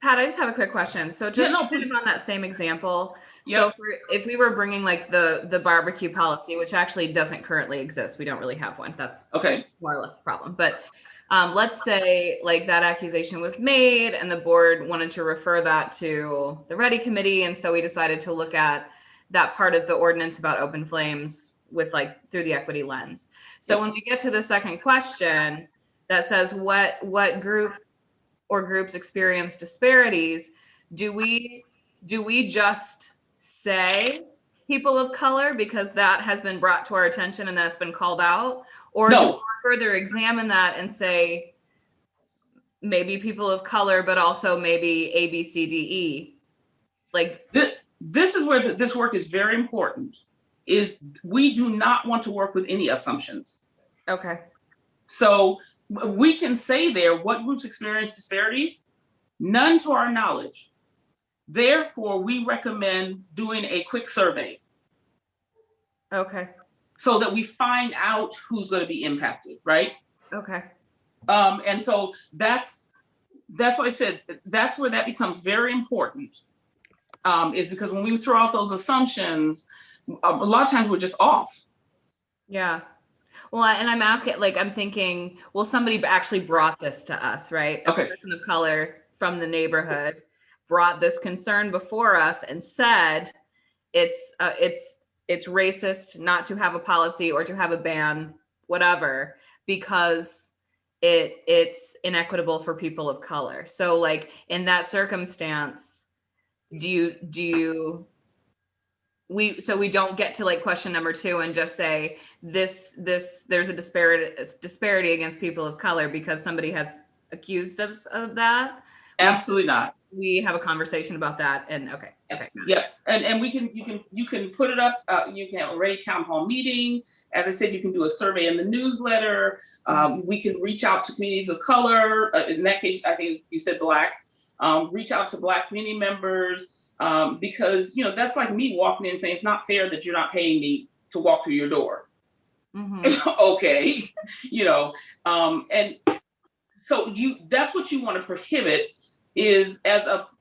Pat, I just have a quick question. So just kind of on that same example. Yep. So if we were bringing like the barbecue policy, which actually doesn't currently exist, we don't really have one. That's okay. More or less the problem. But let's say like that accusation was made and the board wanted to refer that to the REDI committee. And so we decided to look at that part of the ordinance about open flames with like through the equity lens. So when we get to the second question that says what group or groups experience disparities, do we just say people of color because that has been brought to our attention and that's been called out? Or do we further examine that and say maybe people of color, but also maybe A, B, C, D, E? Like this is where this work is very important, is we do not want to work with any assumptions. Okay. So we can say there what groups experience disparities, none to our knowledge. Therefore, we recommend doing a quick survey. Okay. So that we find out who's going to be impacted, right? Okay. And so that's what I said. That's where that becomes very important, is because when we throw out those assumptions, a lot of times we're just off. Yeah. Well, and I'm asking, like, I'm thinking, well, somebody actually brought this to us, right? Okay. A person of color from the neighborhood brought this concern before us and said it's racist not to have a policy or to have a ban, whatever, because it's inequitable for people of color. So like in that circumstance, we don't get to like question number 2 and just say this there's a disparity against people of color because somebody has accused us of that. Absolutely not. We have a conversation about that, and okay. Yeah, and you can put it up. You can have a REDI town hall meeting. As I said, you can do a survey in the newsletter. We can reach out to communities of color. In that case, I think you said Black. Reach out to Black community members. Because that's like me walking in and saying it's not fair that you're not paying me to walk through your door. Mm-hmm. Okay, and so that's what you want to prohibit, is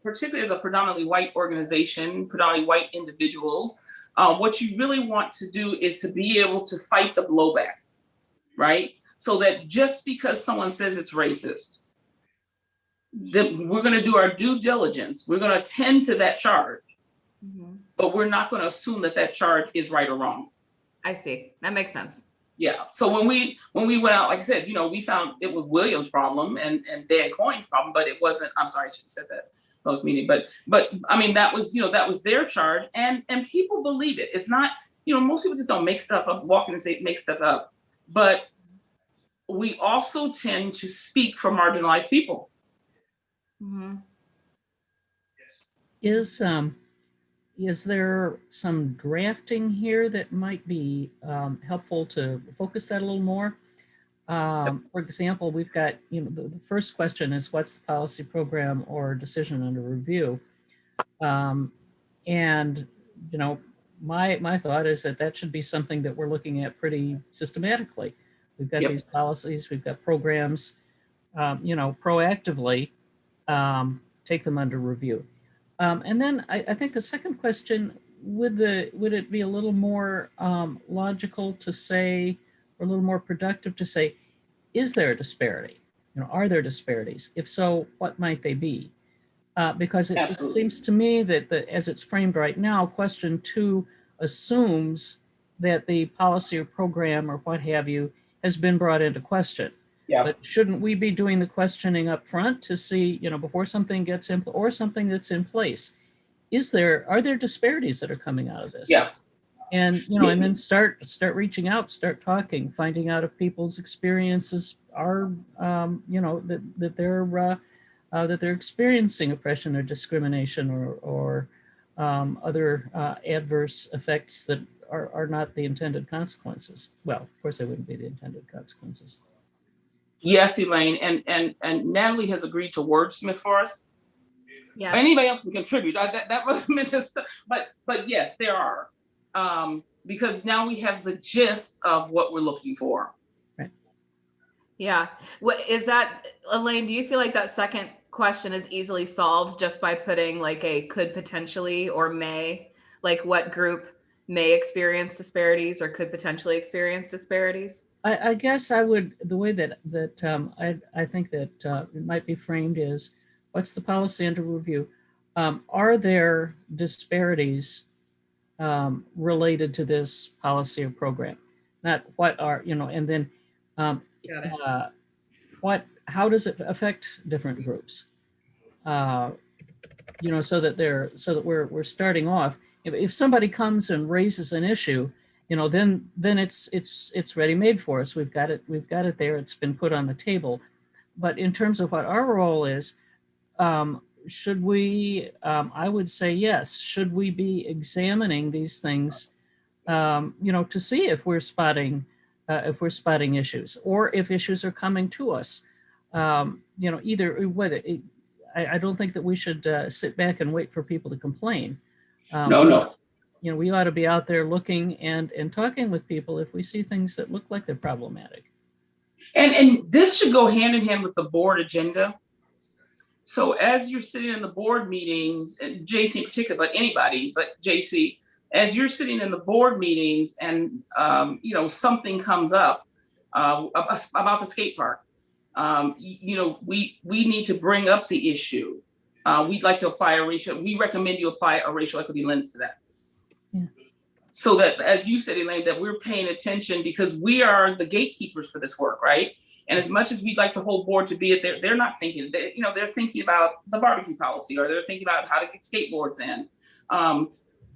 particularly as a predominantly white organization, predominantly white individuals. What you really want to do is to be able to fight the blowback, right? So that just because someone says it's racist, that we're going to do our due diligence. We're going to attend to that charge, but we're not going to assume that charge is right or wrong. I see. That makes sense. Yeah. So when we went out, like I said, we found it was Williams' problem and Dan Coyne's problem, but it wasn't. I'm sorry, I should have said that public meeting. But I mean that was their charge, and people believe it. It's not most people just don't make stuff up, walk in and say make stuff up, but we also tend to speak for marginalized people. Mm-hmm. Is there some drafting here that might be helpful to focus that a little more? For example, we've got, the first question is what's the policy, program, or decision under review? And, my thought is that should be something that we're looking at pretty systematically. We've got these policies, we've got programs, proactively take them under review. And then I think the second question, would it be a little more logical to say, or a little more productive to say, is there a disparity? Are there disparities? If so, what might they be? Because it seems to me that as it's framed right now, question 2 assumes that the policy or program or what have you has been brought into question. Yeah. But shouldn't we be doing the questioning up front to see, before something gets in or something that's in place, are there disparities that are coming out of this? Yeah. And, and then start reaching out, start talking, finding out if people's experiences are, that they're experiencing oppression or discrimination or other adverse effects that are not the intended consequences. Well, of course, they wouldn't be the intended consequences. Yes, Elaine, and Natalie has agreed to wordsmith for us. Yeah. Anybody else can contribute. That wasn't meant to, but yes, there are, because now we have the gist of what we're looking for. Right. Yeah. What is that, Elaine? Do you feel like that second question is easily solved just by putting like a could potentially or may, like what group may experience disparities or could potentially experience disparities? I guess I would, the way that I think that it might be framed is, what's the policy under review? Are there disparities related to this policy or program? Not what are, and then how does it affect different groups? So that we're starting off. If somebody comes and raises an issue, then it's ready-made for us. We've got it there. It's been put on the table. But in terms of what our role is, should we? I would say yes. Should we be examining these things, to see if we're spotting issues, or if issues are coming to us? Either whether. I don't think that we should sit back and wait for people to complain. No. We ought to be out there looking and talking with people if we see things that look like they're problematic. And this should go hand in hand with the board agenda. So as you're sitting in the board meetings, and JC in particular, but anybody, but JC, as you're sitting in the board meetings and something comes up about the skate park, we need to bring up the issue. We'd like to apply we recommend you apply a racial equity lens to that. Yeah. So that, as you said, Elaine, that we're paying attention because we are the gatekeepers for this work, right? And as much as we'd like the whole board to be it, they're not thinking, they're thinking about the barbecue policy, or they're thinking about how to get skateboards in.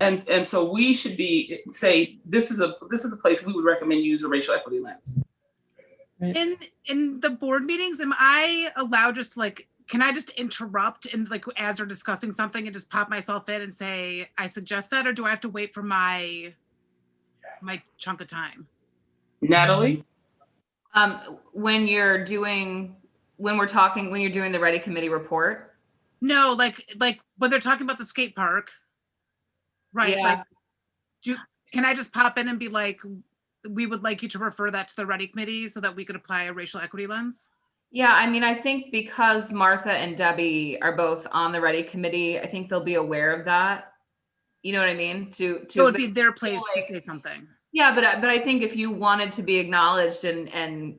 And so we should say, this is a place we would recommend you use a racial equity lens. In the board meetings, am I allowed can I just interrupt and as they're discussing something and just pop myself in and say, I suggest that, or do I have to wait for my chunk of time? Natalie? When you're doing the REDI committee report? No, like when they're talking about the skate park, right? Yeah. Can I just pop in and be like, we would like you to refer that to the REDI committee so that we could apply a racial equity lens? Yeah, I think because Martha and Debbie are both on the REDI committee, I think they'll be aware of that. You know what I mean? So it'd be their place to say something. Yeah, but I think if you wanted to be acknowledged and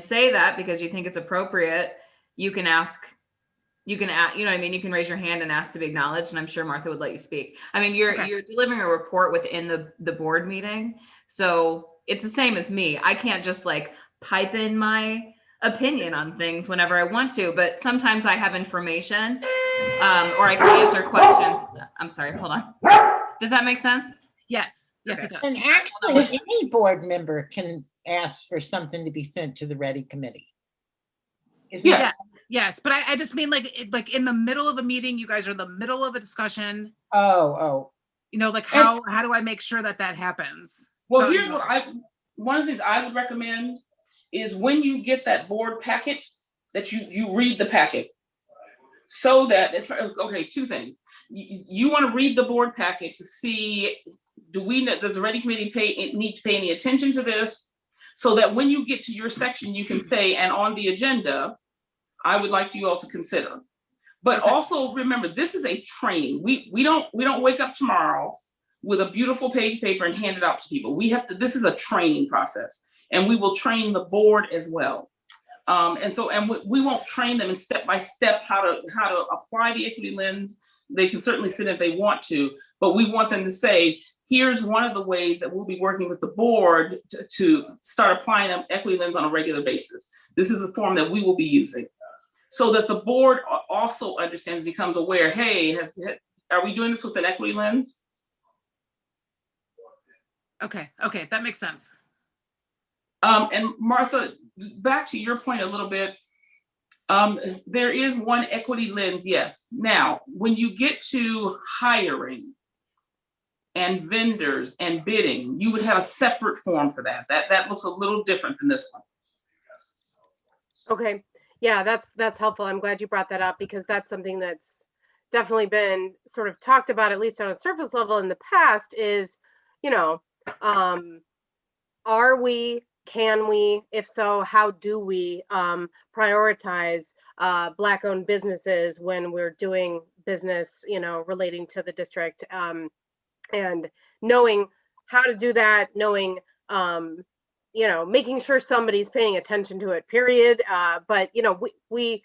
say that because you think it's appropriate, you can ask. You can raise your hand and ask to be acknowledged, and I'm sure Martha would let you speak. You're delivering a report within the board meeting, so it's the same as me. I can't just pipe in my opinion on things whenever I want to, but sometimes I have information, or I can answer questions. I'm sorry, hold on. Does that make sense? Yes, it does. And actually, any board member can ask for something to be sent to the REDI committee. Yes, but I just mean in the middle of a meeting, you guys are in the middle of a discussion. Oh. How do I make sure that happens? Well, here's one of the things I would recommend is when you get that board packet, that you read the packet. So that, okay, two things. You want to read the board packet to see, does the REDI committee need to pay any attention to this? So that when you get to your section, you can say, and on the agenda, I would like you all to consider. But also remember, this is a training. We don't wake up tomorrow with a beautiful page paper and hand it out to people. This is a training process, and we will train the board as well. And we won't train them in step by step how to apply the equity lens. They can certainly sit if they want to, but we want them to say, here's one of the ways that we'll be working with the board to start applying an equity lens on a regular basis. This is the form that we will be using, so that the board also understands, becomes aware, hey, are we doing this with an equity lens? Okay, that makes sense. And Martha, back to your point a little bit, there is one equity lens, yes. Now, when you get to hiring and vendors and bidding, you would have a separate form for that. That looks a little different than this one. Okay. Yeah, that's helpful. I'm glad you brought that up, because that's something that's definitely been sort of talked about, at least on a surface level in the past, is, are we, can we, if so, how do we prioritize Black-owned businesses when we're doing business, relating to the district, and knowing how to do that, knowing, making sure somebody's paying attention to it, period. But, we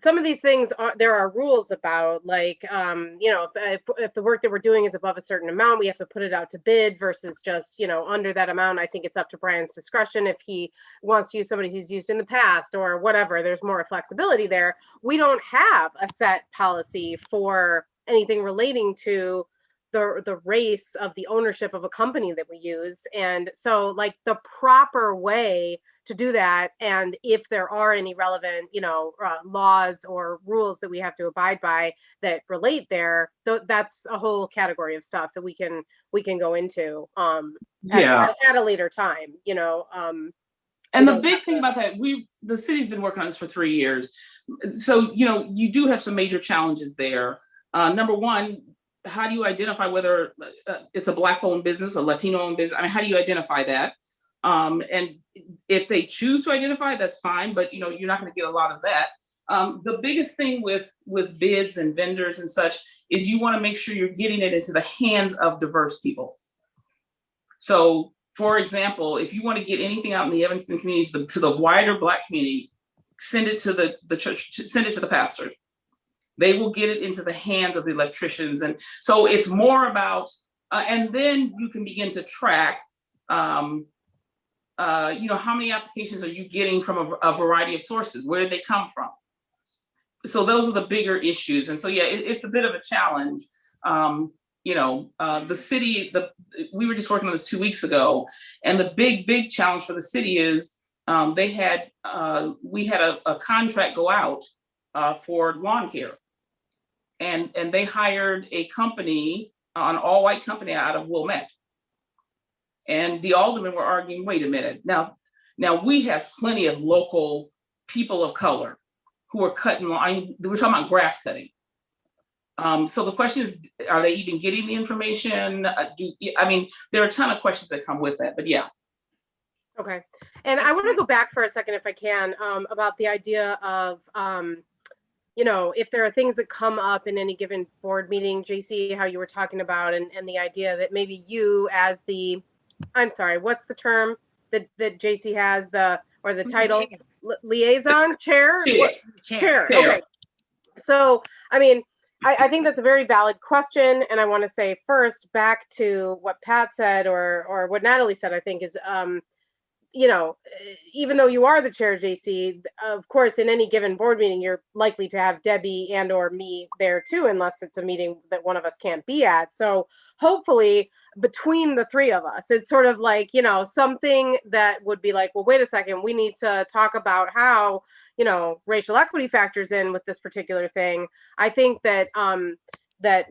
some of these things there are rules about, like, if the work that we're doing is above a certain amount, we have to put it out to bid versus just, under that amount. I think it's up to Brian's discretion if he wants to use somebody he's used in the past or whatever. There's more flexibility there. We don't have a set policy for anything relating to the race of the ownership of a company that we use. And so, like, the proper way to do that, and if there are any relevant, laws or rules that we have to abide by that relate there, that's a whole category of stuff that we can go into at a later time, And the big thing about that, the city's been working on this for 3 years. So, you do have some major challenges there. Number one, how do you identify whether it's a Black-owned business, a Latino-owned business? I mean, how do you identify that? And if they choose to identify, that's fine, but you're not going to get a lot of that. The biggest thing with bids and vendors and such is you want to make sure you're getting it into the hands of diverse people. So, for example, if you want to get anything out in the Evanston community to the wider Black community, send it to the church, send it to the pastors. They will get it into the hands of the electricians. And so it's more about, and then you can begin to track, how many applications are you getting from a variety of sources? Where did they come from? So those are the bigger issues. And so, yeah, it's a bit of a challenge. The city, we were just working on this 2 weeks ago, and the big challenge for the city is we had a contract go out for lawn care. And they hired a company, an all-white company out of Wilmette. And the aldermen were arguing, wait a minute, now we have plenty of local people of color who are cutting lawn. We're talking about grass cutting. So the question is, are they even getting the information? There are a ton of questions that come with that, but yeah. Okay. And I want to go back for a second, if I can, about the idea of, if there are things that come up in any given board meeting, JC, how you were talking about, and the idea that maybe you as the, I'm sorry, what's the term that JC has, the title? Liaison chair? Chair. Okay. So, I think that's a very valid question. And I want to say first, back to what Pat said, or what Natalie said, I think is, even though you are the chair, JC, of course, in any given board meeting, you're likely to have Debbie and or me there too, unless it's a meeting that one of us can't be at. So hopefully between the three of us, it's sort of like, something that would be like, well, wait a second, we need to talk about how, racial equity factors in with this particular thing. I think that, that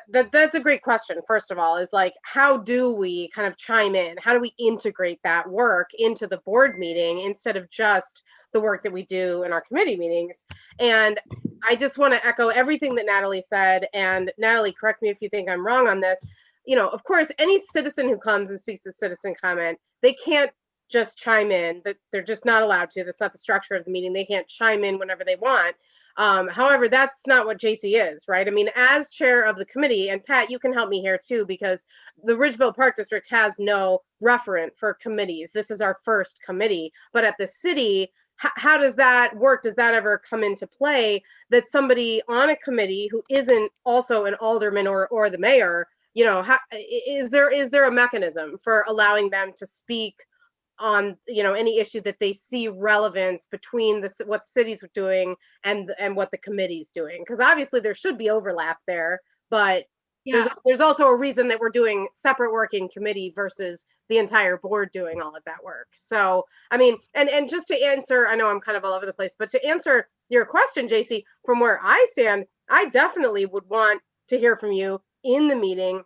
that's a great question. First of all, is like, how do we kind of chime in? How do we integrate that work into the board meeting instead of just the work that we do in our committee meetings? And I just want to echo everything that Natalie said. And Natalie, correct me if you think I'm wrong on this. You know, of course, any citizen who comes and speaks a citizen comment, they can't just chime in. That they're just not allowed to. That's not the structure of the meeting. They can't chime in whenever they want. However, that's not what JC is, right? I mean, as chair of the committee, and Pat, you can help me here too, because the Ridgeville Park District has no referent for committees. This is our first committee, but at the city, how does that work? Does that ever come into play that somebody on a committee who isn't also an alderman or the mayor, you know, is there a mechanism for allowing them to speak on, you know, any issue that they see relevance between what the city's doing and what the committee's doing? Because obviously there should be overlap there, but there's also a reason that we're doing separate work in committee versus the entire board doing all of that work. So, I mean, and just to answer, I know I'm kind of all over the place, but to answer your question, JC, from where I stand, I definitely would want to hear from you in the meeting,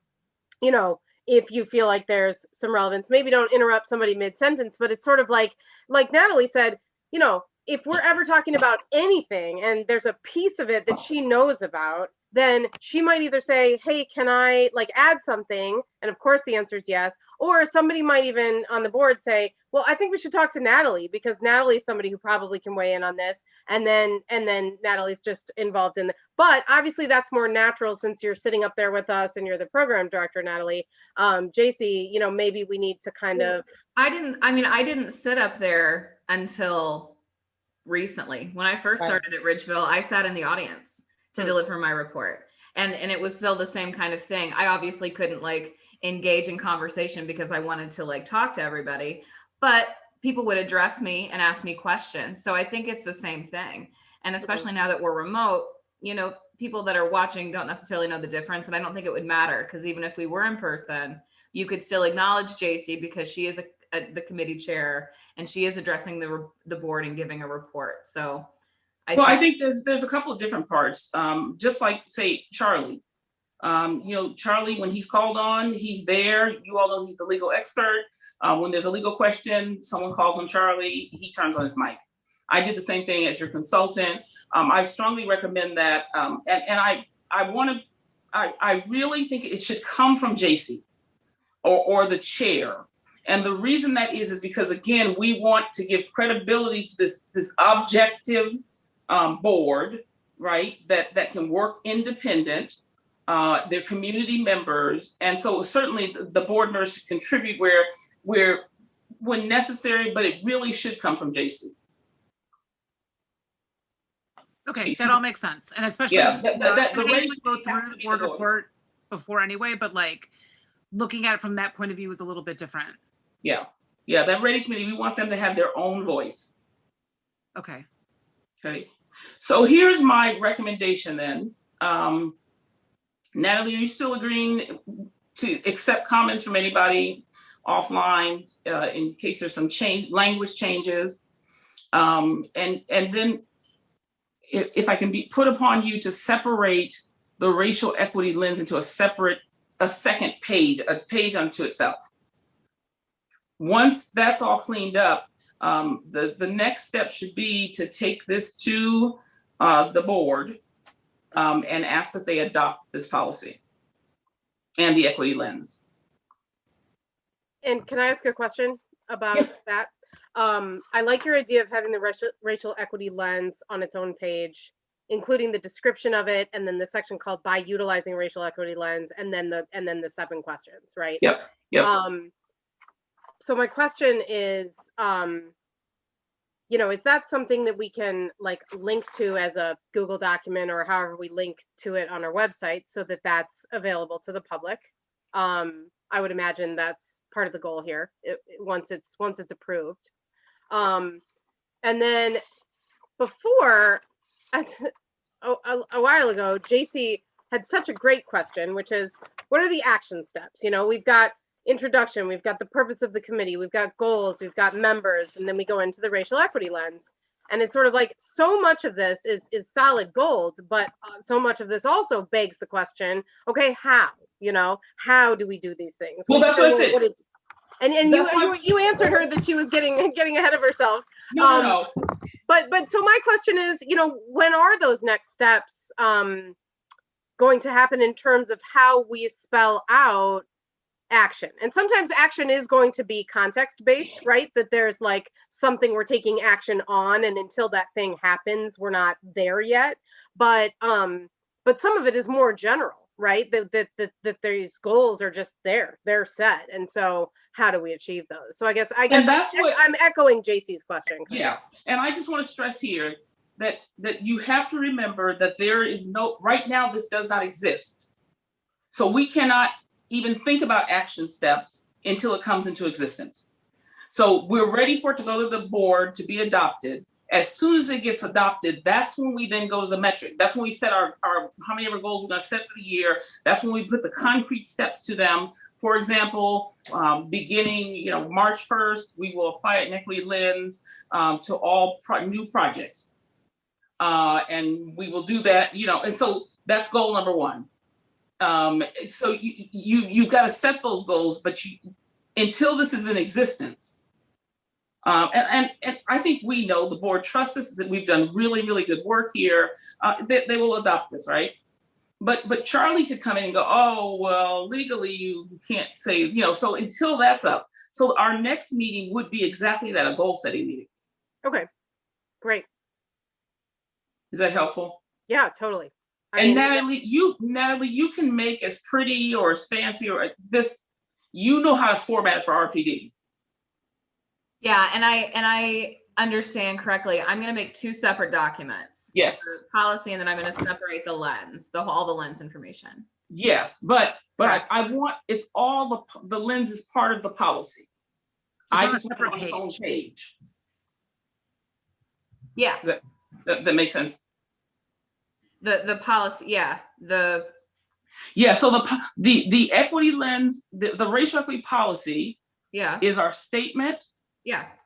you know, if you feel like there's some relevance. Maybe don't interrupt somebody mid-sentence, but it's sort of like Natalie said, you know, if we're ever talking about anything and there's a piece of it that she knows about, then she might either say, hey, can I like add something? And of course the answer is yes. Or somebody might even on the board say, well, I think we should talk to Natalie because Natalie's somebody who probably can weigh in on this. And then Natalie's just involved in but obviously that's more natural since you're sitting up there with us and you're the program director, Natalie. JC, you know, maybe we need to kind of. I didn't sit up there until recently. When I first started at Ridgeville, I sat in the audience to deliver my report. And it was still the same kind of thing. I obviously couldn't like engage in conversation because I wanted to like talk to everybody, but people would address me and ask me questions. So I think it's the same thing. And especially now that we're remote, you know, people that are watching don't necessarily know the difference. And I don't think it would matter because even if we were in person, you could still acknowledge JC because she is the committee chair and she is addressing the board and giving a report. So I think there's a couple of different parts. Just like say Charlie, you know, Charlie, when he's called on, he's there. You all know he's the legal expert. When there's a legal question, someone calls on Charlie, he turns on his mic. I did the same thing as your consultant. I strongly recommend that. And I really think it should come from JC or the chair. And the reason that is because again, we want to give credibility to this objective board, right? That can work independent. They're community members, and so certainly the board members should contribute where when necessary, but it really should come from JC. Okay, that all makes sense, and especially the go through the board report before anyway. But like looking at it from that point of view is a little bit different. Yeah, that REDI committee, we want them to have their own voice. Okay. So here's my recommendation then. Natalie, are you still agreeing to accept comments from anybody offline in case there's some language changes? And then if I can be put upon you to separate the racial equity lens into a second page, a page unto itself. Once that's all cleaned up, the next step should be to take this to the board and ask that they adopt this policy and the equity lens. And can I ask a question about that? I like your idea of having the racial equity lens on its own page, including the description of it, and then the section called by utilizing racial equity lens, and then the 7 questions, right? Yep. So my question is, you know, is that something that we can like link to as a Google document or however we link to it on our website so that that's available to the public? I would imagine that's part of the goal here once it's approved. And then before, a while ago, JC had such a great question, which is, what are the action steps? You know, we've got introduction, we've got the purpose of the committee, we've got goals, we've got members, and then we go into the racial equity lens. And it's sort of like so much of this is solid gold, but so much of this also begs the question, okay, how? How do we do these things? Well, that's what I said. And you answered her that she was getting ahead of herself. No. But so my question is, when are those next steps going to happen in terms of how we spell out action? And sometimes action is going to be context based, right? That there's like something we're taking action on, and until that thing happens, we're not there yet. But some of it is more general, right? That these goals are just there, they're set. And so how do we achieve those? So I guess and that's what I'm echoing JC's question. Yeah. And I just want to stress here that you have to remember that there is right now, this does not exist. So we cannot even think about action steps until it comes into existence. So we're ready for it to go to the board to be adopted. As soon as it gets adopted, that's when we then go to the metric. That's when we set our how many ever goals we're going to set for the year. That's when we put the concrete steps to them. For example, beginning March 1st, we will apply an equity lens to all new projects, and we will do that. And so that's goal number one. So you've got to set those goals, but until this is in existence. And I think we know, the board trusts us, that we've done really, really good work here. They will adopt this, right? But Charlie could come in and go, oh, well, legally you can't say, so until that's up. So our next meeting would be exactly that, a goal setting meeting. Okay, great. Is that helpful? Yeah, totally. Natalie, you can make as pretty or as fancy or this, know how to format it for RPD. Yeah, and I understand correctly. I'm going to make 2 separate documents. Yes. Policy, and then I'm going to separate the lens, all the lens information. Yes, but I want, it's all the lens is part of the policy. I just want it on its own page. Yeah. That makes sense. The policy, yeah. So the equity lens, the racial equity policy, is our statement,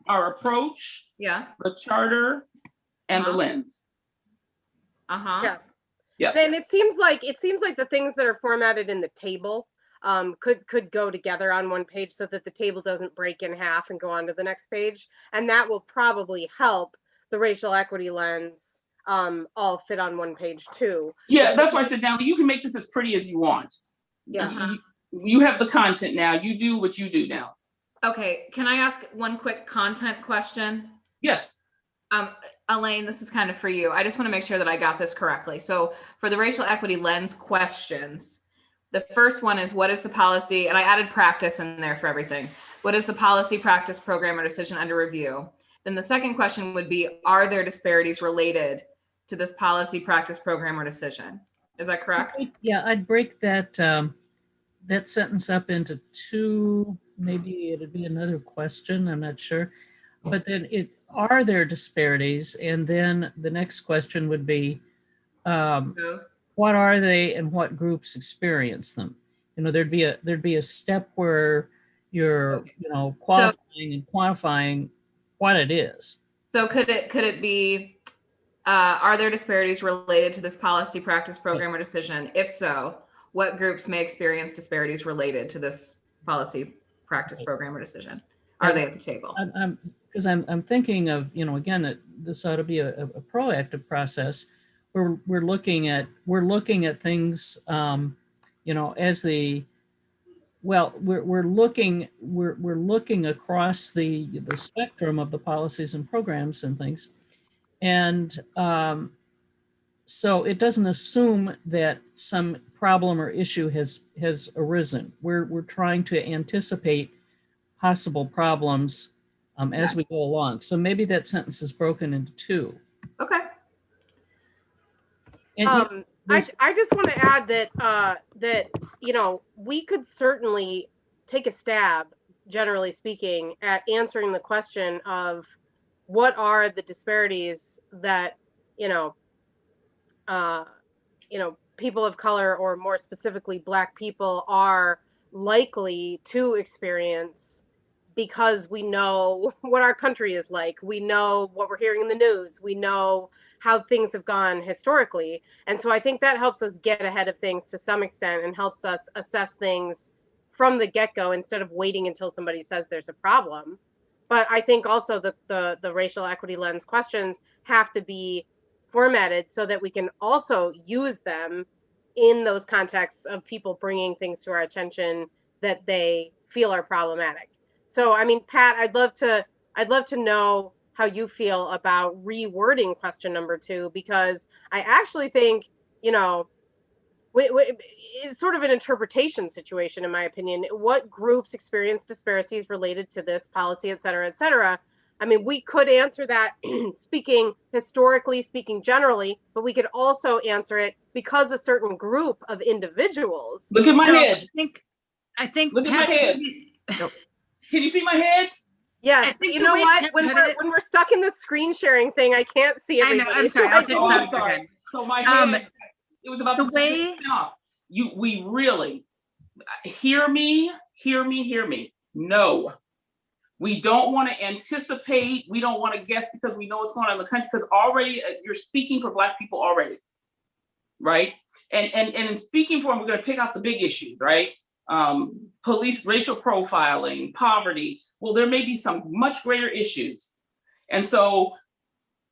our approach, the charter, and the lens. Yeah. And it seems like the things that are formatted in the table could go together on one page, so that the table doesn't break in half and go on to the next page, and that will probably help the racial equity lens all fit on one page too. Yeah, that's why I said, now you can make this as pretty as you want. Yeah. You have the content now. You do what you do now. Okay, can I ask one quick content question? Yes. Elaine, this is kind of for you. I just want to make sure that I got this correctly. So for the racial equity lens questions, the first one is, what is the policy? And I added practice in there for everything. What is the policy, practice, program, or decision under review? Then the second question would be, are there disparities related to this policy, practice, program, or decision? Is that correct? Yeah, I'd break that sentence up into 2. Maybe it'd be another question, I'm not sure. But then are there disparities? And then the next question would be, what are they and what groups experience them? There'd be a step where you're, qualifying and quantifying what it is. So could it be, are there disparities related to this policy, practice, program, or decision? If so, what groups may experience disparities related to this policy, practice, program, or decision? Are they at the table? Because I'm thinking of, again, that this ought to be a proactive process. We're looking at things, as the, well, we're looking across the spectrum of the policies and programs and things, and so it doesn't assume that some problem or issue has arisen. We're trying to anticipate possible problems as we go along. So maybe that sentence is broken into 2. Okay. And I just want to add that we could certainly take a stab, generally speaking, at answering the question of what are the disparities that people of color, or more specifically Black people, are likely to experience because we know what our country is like. We know what we're hearing in the news. We know how things have gone historically. And so I think that helps us get ahead of things to some extent and helps us assess things from the get-go instead of waiting until somebody says there's a problem. But I think also the racial equity lens questions have to be formatted so that we can also use them in those contexts of people bringing things to our attention that they feel are problematic. So, I mean, Pat, I'd love to know how you feel about rewording question number 2, because I actually think, you know, it's sort of an interpretation situation, in my opinion. What groups experience disparities related to this policy, et cetera, et cetera? I mean, we could answer that speaking historically, speaking generally, but we could also answer it because a certain group of individuals. Look at my head. I think. Look at my head. Can you see my head? Yes, but you know what? When we're stuck in the screen sharing thing, I can't see everybody. I know. I'm sorry. I'll take this out again. So my head. It was about the way. We really hear me. No, we don't want to anticipate. We don't want to guess because we know what's going on in the country. Because already you're speaking for Black people already, right? And in speaking for them, we're going to pick out the big issues, right? Police racial profiling, poverty. Well, there may be some much greater issues. And so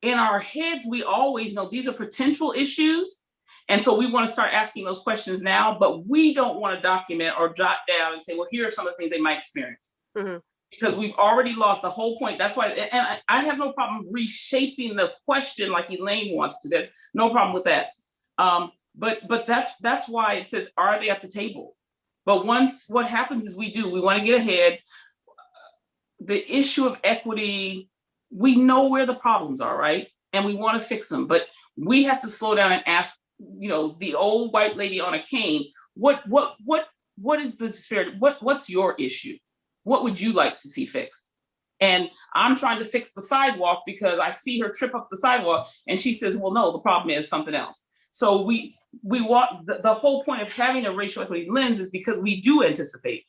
in our heads, we always know these are potential issues. And so we want to start asking those questions now, but we don't want to document or jot down and say, well, here are some of the things they might experience. Mm-hmm. Because we've already lost the whole point. That's why, and I have no problem reshaping the question like Elaine wants to. There's no problem with that. But that's why it says, are they at the table? But once what happens is we want to get ahead. The issue of equity, we know where the problems are, right? And we want to fix them, but we have to slow down and ask, you know, the old white lady on a cane, what is the disparity? What's your issue? What would you like to see fixed? And I'm trying to fix the sidewalk because I see her trip up the sidewalk and she says, well, no, the problem is something else. So we want the whole point of having a racial equity lens is because we do anticipate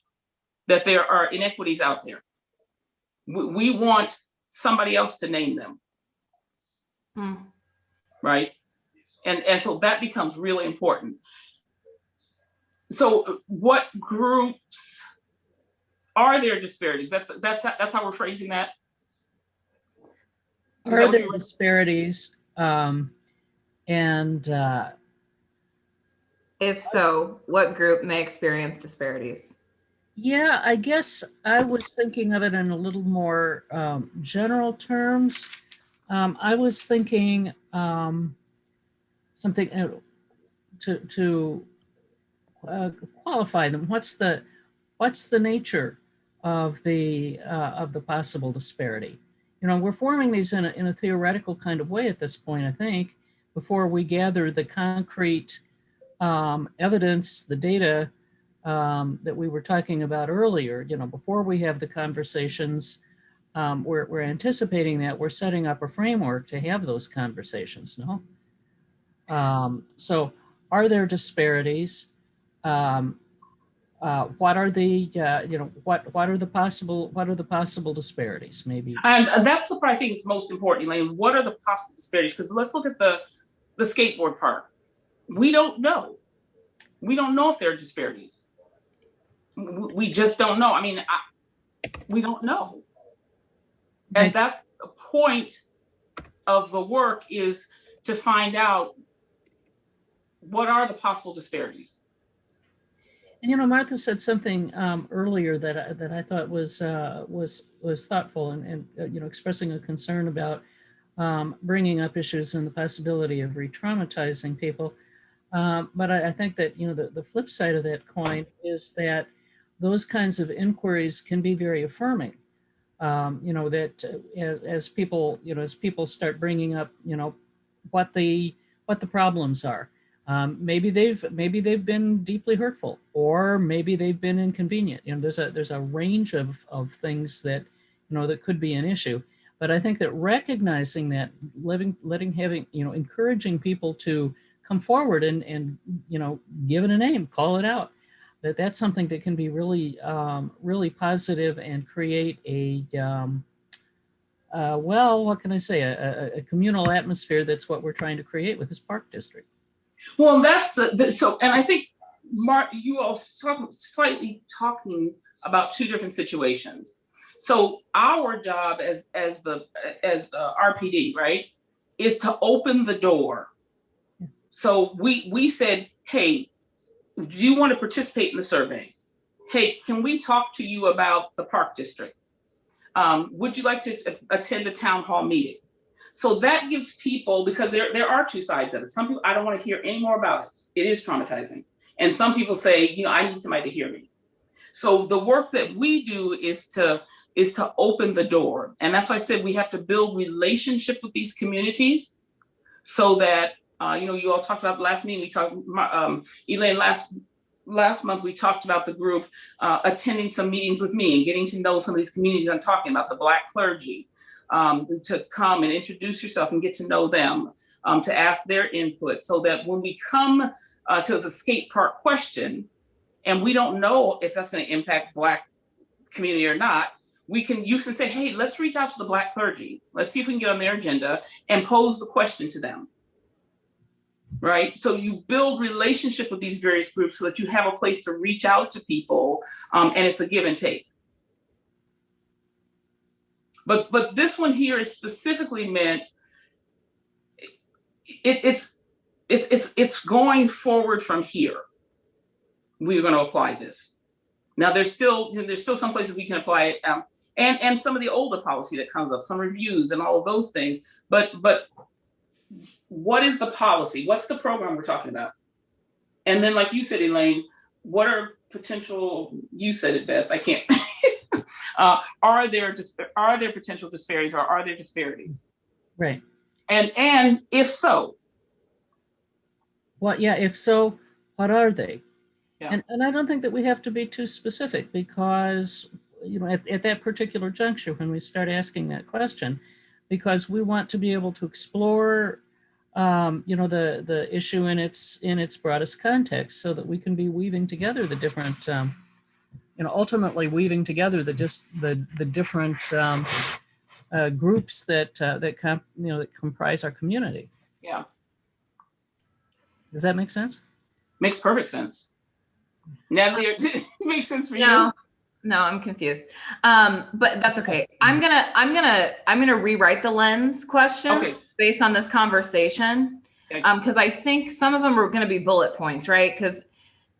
that there are inequities out there. We want somebody else to name them. Right? And so that becomes really important. So what groups are there disparities? That's how we're phrasing that. Are there disparities? If so, what group may experience disparities? Yeah, I guess I was thinking of it in a little more general terms. I was thinking something to qualify them. What's the nature of the possible disparity? You know, we're forming these in a theoretical kind of way at this point, I think, before we gather the concrete evidence, the data that we were talking about earlier. You know, before we have the conversations, we're anticipating that we're setting up a framework to have those conversations. No. So, are there disparities? What are the what are the possible disparities? Maybe. And that's the part I think is most important, Elaine. What are the possible disparities? Because let's look at the skateboard park. We don't know. We don't know if there are disparities. We just don't know. I mean, we don't know. And that's the point of the work, is to find out what are the possible disparities. And you know, Martha said something earlier that I thought was thoughtful and you know, expressing a concern about bringing up issues and the possibility of re-traumatizing people. But I think that, you know, the flip side of that coin is that those kinds of inquiries can be very affirming. You know, that as people start bringing up, you know, what the problems are. Maybe they've been deeply hurtful, or maybe they've been inconvenient. You know, there's a range of things that, you know, that could be an issue. But I think that recognizing that, encouraging people to come forward and you know, give it a name, call it out. that's something that can be really, really positive and create a, well, what can I say, a communal atmosphere. That's what we're trying to create with this park district. Well, that's so, and I think, Mark, you all slightly talking about two different situations. So our job as RPD, right, is to open the door. So we said, hey, do you want to participate in the survey? Hey, can we talk to you about the park district? Would you like to attend a town hall meeting? So that gives people, because there are two sides of it. Some people, I don't want to hear any more about it. It is traumatizing. And some people say, you know, I need somebody to hear me. So the work that we do is to open the door. And that's why I said we have to build relationship with these communities so that, you know, you all talked about the last meeting, we talked, Elaine, last month we talked about the group attending some meetings with me and getting to know some of these communities I'm talking about, the Black clergy, to come and introduce yourself and get to know them, to ask their input, so that when we come to the skate park question, and we don't know if that's going to impact Black community or not, you can say, hey, let's reach out to the Black clergy. Let's see if we can get on their agenda and pose the question to them. Right? So you build relationship with these various groups so that you have a place to reach out to people, and it's a give and take. But this one here is specifically meant, it's going forward from here. We're going to apply this. Now there's still some places we can apply it, and some of the older policy that comes up, some reviews and all of those things. But what is the policy? What's the program we're talking about? And then, like you said, Elaine, what are potential? You said it best. I can't. Are there potential disparities, or are there disparities? Right. And if so, well, yeah. If so, what are they? Yeah. And I don't think that we have to be too specific, because, you know, at that particular juncture, when we start asking that question, because we want to be able to explore, you know, the issue in its broadest context, so that we can be weaving together the different, you know, ultimately weaving together the different groups that comprise our community. Yeah. Does that make sense? Makes perfect sense. Natalie, makes sense for you? No, I'm confused. But that's okay. I'm gonna rewrite the lens question based on this conversation. Because I think some of them are going to be bullet points, right? Because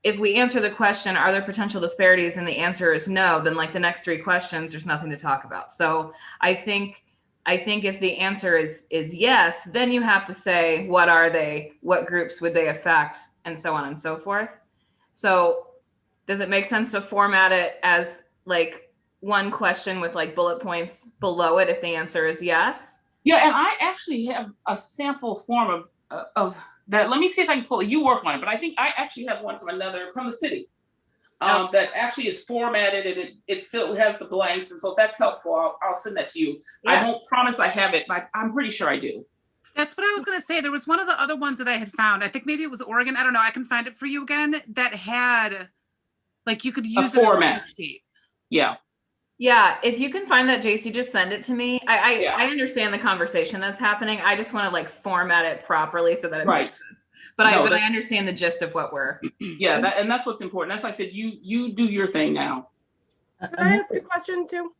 if we answer the question, are there potential disparities, and the answer is no, then like the next three questions, there's nothing to talk about. So I think if the answer is yes, then you have to say, what are they? What groups would they affect? And so on and so forth. So does it make sense to format it as like one question with like bullet points below it if the answer is yes? Yeah, and I actually have a sample form of that. Let me see if I can pull it. You work on it, but I think I actually have one from the city that actually is formatted, and it has the blanks. And so if that's helpful, I'll send that to you. Yeah. I won't promise I have it, but I'm pretty sure I do. That's what I was going to say. There was one of the other ones that I had found. I think maybe it was Oregon. I don't know. I can find it for you again. That had, like, you could use a format. As a sheet. Yeah. Yeah. If you can find that, JC, just send it to me. I understand the conversation that's happening. I just want to like format it properly so that it makes sense. But I understand the gist of what we're. Yeah. And that's what's important. That's why I said you do your thing now. Can I ask a question too?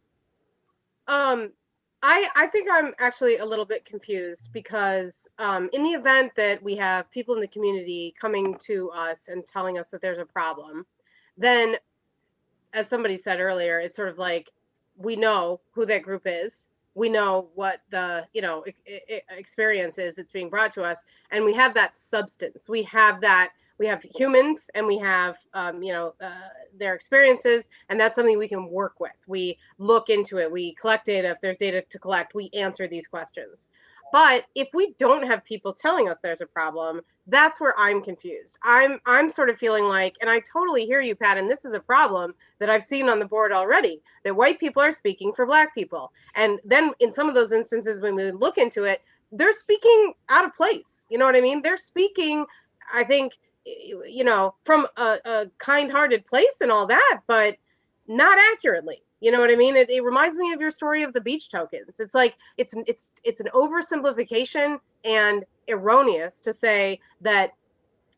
I think I'm actually a little bit confused, because in the event that we have people in the community coming to us and telling us that there's a problem, then, as somebody said earlier, it's sort of like we know who that group is. We know what the experience is that's being brought to us, and we have that substance. We have humans, and we have their experiences, and that's something we can work with. We look into it. We collect data. If there's data to collect, we answer these questions. But if we don't have people telling us there's a problem, that's where I'm confused. I'm sort of feeling like, and I totally hear you, Pat, and this is a problem that I've seen on the board already, that white people are speaking for Black people. And then in some of those instances, when we look into it, they're speaking out of place. You know what I mean? They're speaking, I think, you know, from a kind-hearted place and all that, but not accurately. You know what I mean? It reminds me of your story of the beach tokens. It's like it's an oversimplification and erroneous to say that,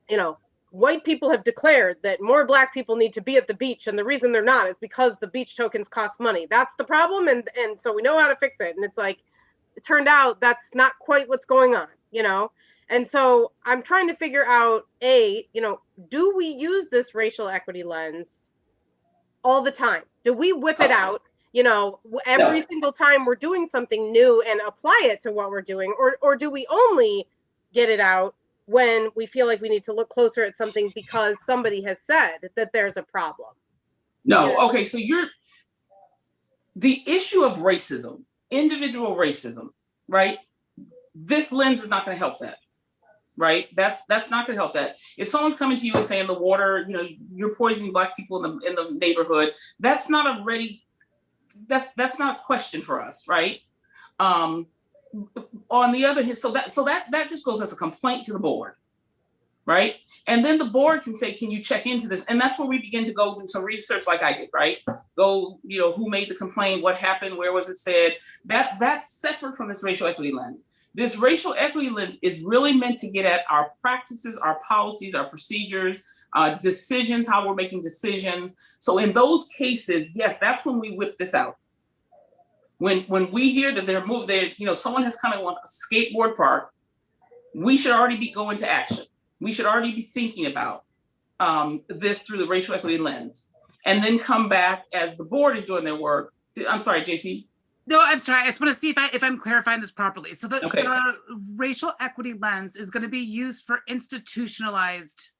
you know, white people have declared that more Black people need to be at the beach, and the reason they're not is because the beach tokens cost money. That's the problem, and so we know how to fix it. And it's like, it turned out that's not quite what's going on, you know? And so I'm trying to figure out, you know, do we use this racial equity lens all the time? Do we whip it out, you know, every single time we're doing something new and apply it to what we're doing? Or do we only get it out when we feel like we need to look closer at something because somebody has said that there's a problem? No, You know? okay, so the issue of racism, individual racism, right? This lens is not going to help that, right? That's not going to help that. If someone's coming to you and saying the water, you know, you're poisoning Black people in the neighborhood, that's not that's not a question for us, right? On the other hand, so that just goes as a complaint to the board, right? And then the board can say, can you check into this? And that's where we begin to go do some research like I did, right? Go, you know, who made the complaint, what happened, where was it said? That's separate from this racial equity lens. This racial equity lens is really meant to get at our practices, our policies, our procedures, decisions, how we're making decisions. So in those cases, yes, that's when we whip this out. When we hear that you know, someone has come and wants a skateboard park, we should already be going to action. We should already be thinking about this through the racial equity lens, and then come back as the board is doing their work. I'm sorry, JC. No, I'm sorry. I just want to see if I'm clarifying this properly. So the Okay. racial equity lens is going to be used for institutionalized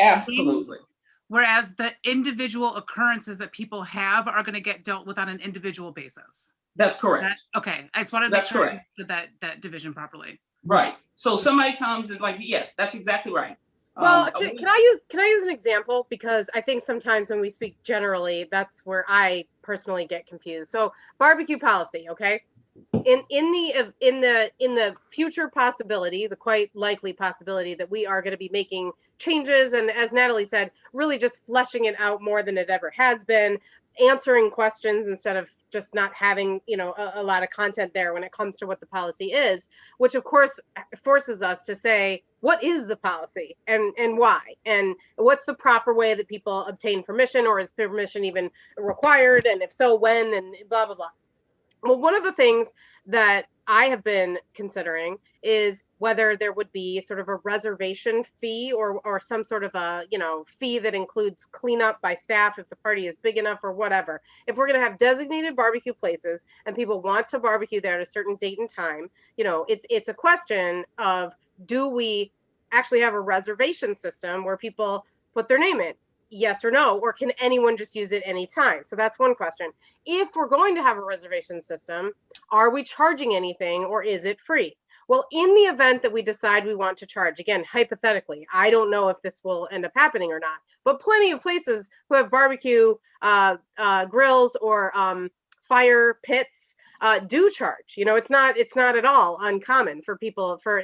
Absolutely. things, whereas the individual occurrences that people have are going to get dealt with on an individual basis. That's correct. Okay. I just wanted to make That's sure I correct. understood that division properly. Right. So somebody comes and like, yes, that's exactly right. Well, can I use an example? Because I think sometimes when we speak generally, that's where I personally get confused. So barbecue policy, okay? In the future possibility, the quite likely possibility that we are going to be making changes, and as Natalie said, really just fleshing it out more than it ever has been, answering questions instead of just not having, you know, a lot of content there when it comes to what the policy is, which of course forces us to say, what is the policy and why? And what's the proper way that people obtain permission, or is permission even required? And if so, when, and blah, blah, blah. Well, one of the things that I have been considering is whether there would be sort of a reservation fee or some sort of a, you know, fee that includes cleanup by staff if the party is big enough or whatever. If we're going to have designated barbecue places and people want to barbecue there at a certain date and time, you know, it's a question of, do we actually have a reservation system where people put their name in? Yes or no? Or can anyone just use it anytime? So that's one question. If we're going to have a reservation system, are we charging anything, or is it free? Well, in the event that we decide we want to charge, again, hypothetically, I don't know if this will end up happening or not, but plenty of places who have barbecue grills or fire pits do charge. You know, it's not at all uncommon for people, for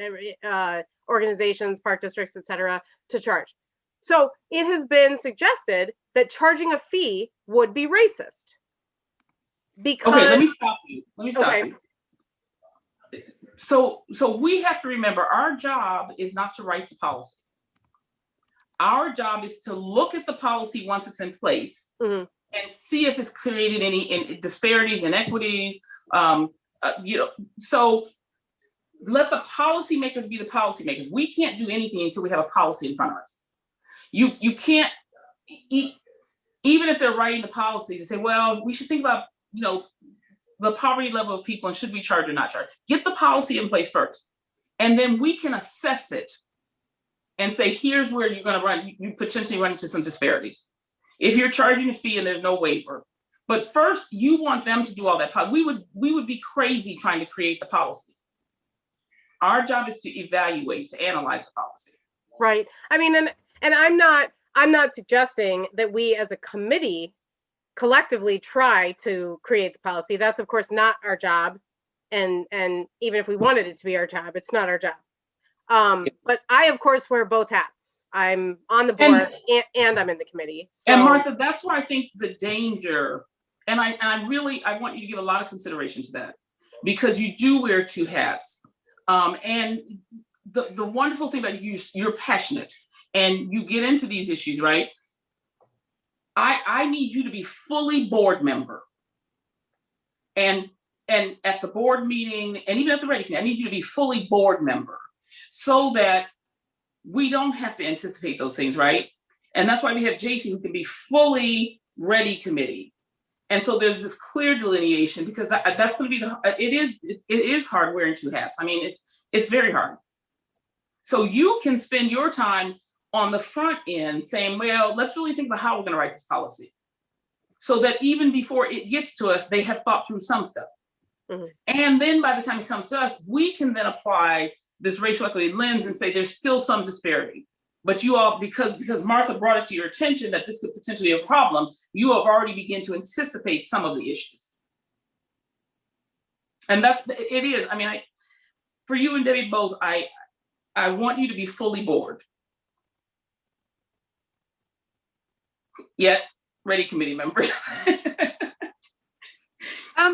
organizations, park districts, etc., to charge. So it has been suggested that charging a fee would be racist. Because, okay, let me stop you. So we have to remember, our job is not to write the policy. Our job is to look at the policy once it's in place, and see if it's created any disparities, inequities. You know, so let the policymakers be the policymakers. We can't do anything until we have a policy in front of us. You can't, even if they're writing the policy, to say, well, we should think about, you know, the poverty level of people and should we charge or not charge. Get the policy in place first, and then we can assess it and say, here's where you're going to you potentially run into some disparities if you're charging a fee and there's no waiver. But first, you want them to do all that. We would be crazy trying to create the policy. Our job is to evaluate, to analyze the policy. Right. I mean, and I'm not suggesting that we as a committee collectively try to create the policy. That's of course not our job. And even if we wanted it to be our job, it's not our job. But I, of course, wear both hats. I'm on the board and I'm in the committee. So. And Martha, that's why I think the danger, and I want you to give a lot of consideration to that, because you do wear two hats. And the wonderful thing about you, you're passionate and you get into these issues, right? I need you to be fully board member. And at the board meeting, and even at the REDI committee, I need you to be fully board member so that we don't have to anticipate those things, right? And that's why we have JC, who can be fully REDI committee. And so there's this clear delineation, because that's going to be it is hard wearing two hats. I mean, it's very hard. So you can spend your time on the front end saying, well, let's really think about how we're going to write this policy, so that even before it gets to us, they have thought through some stuff. Mm-hmm. And then by the time it comes to us, we can then apply this racial equity lens and say there's still some disparity. But you all, because Martha brought it to your attention that this could potentially be a problem, you have already begun to anticipate some of the issues. And it is. I mean, for you and Debbie both, I want you to be fully board. Yet, REDI committee members.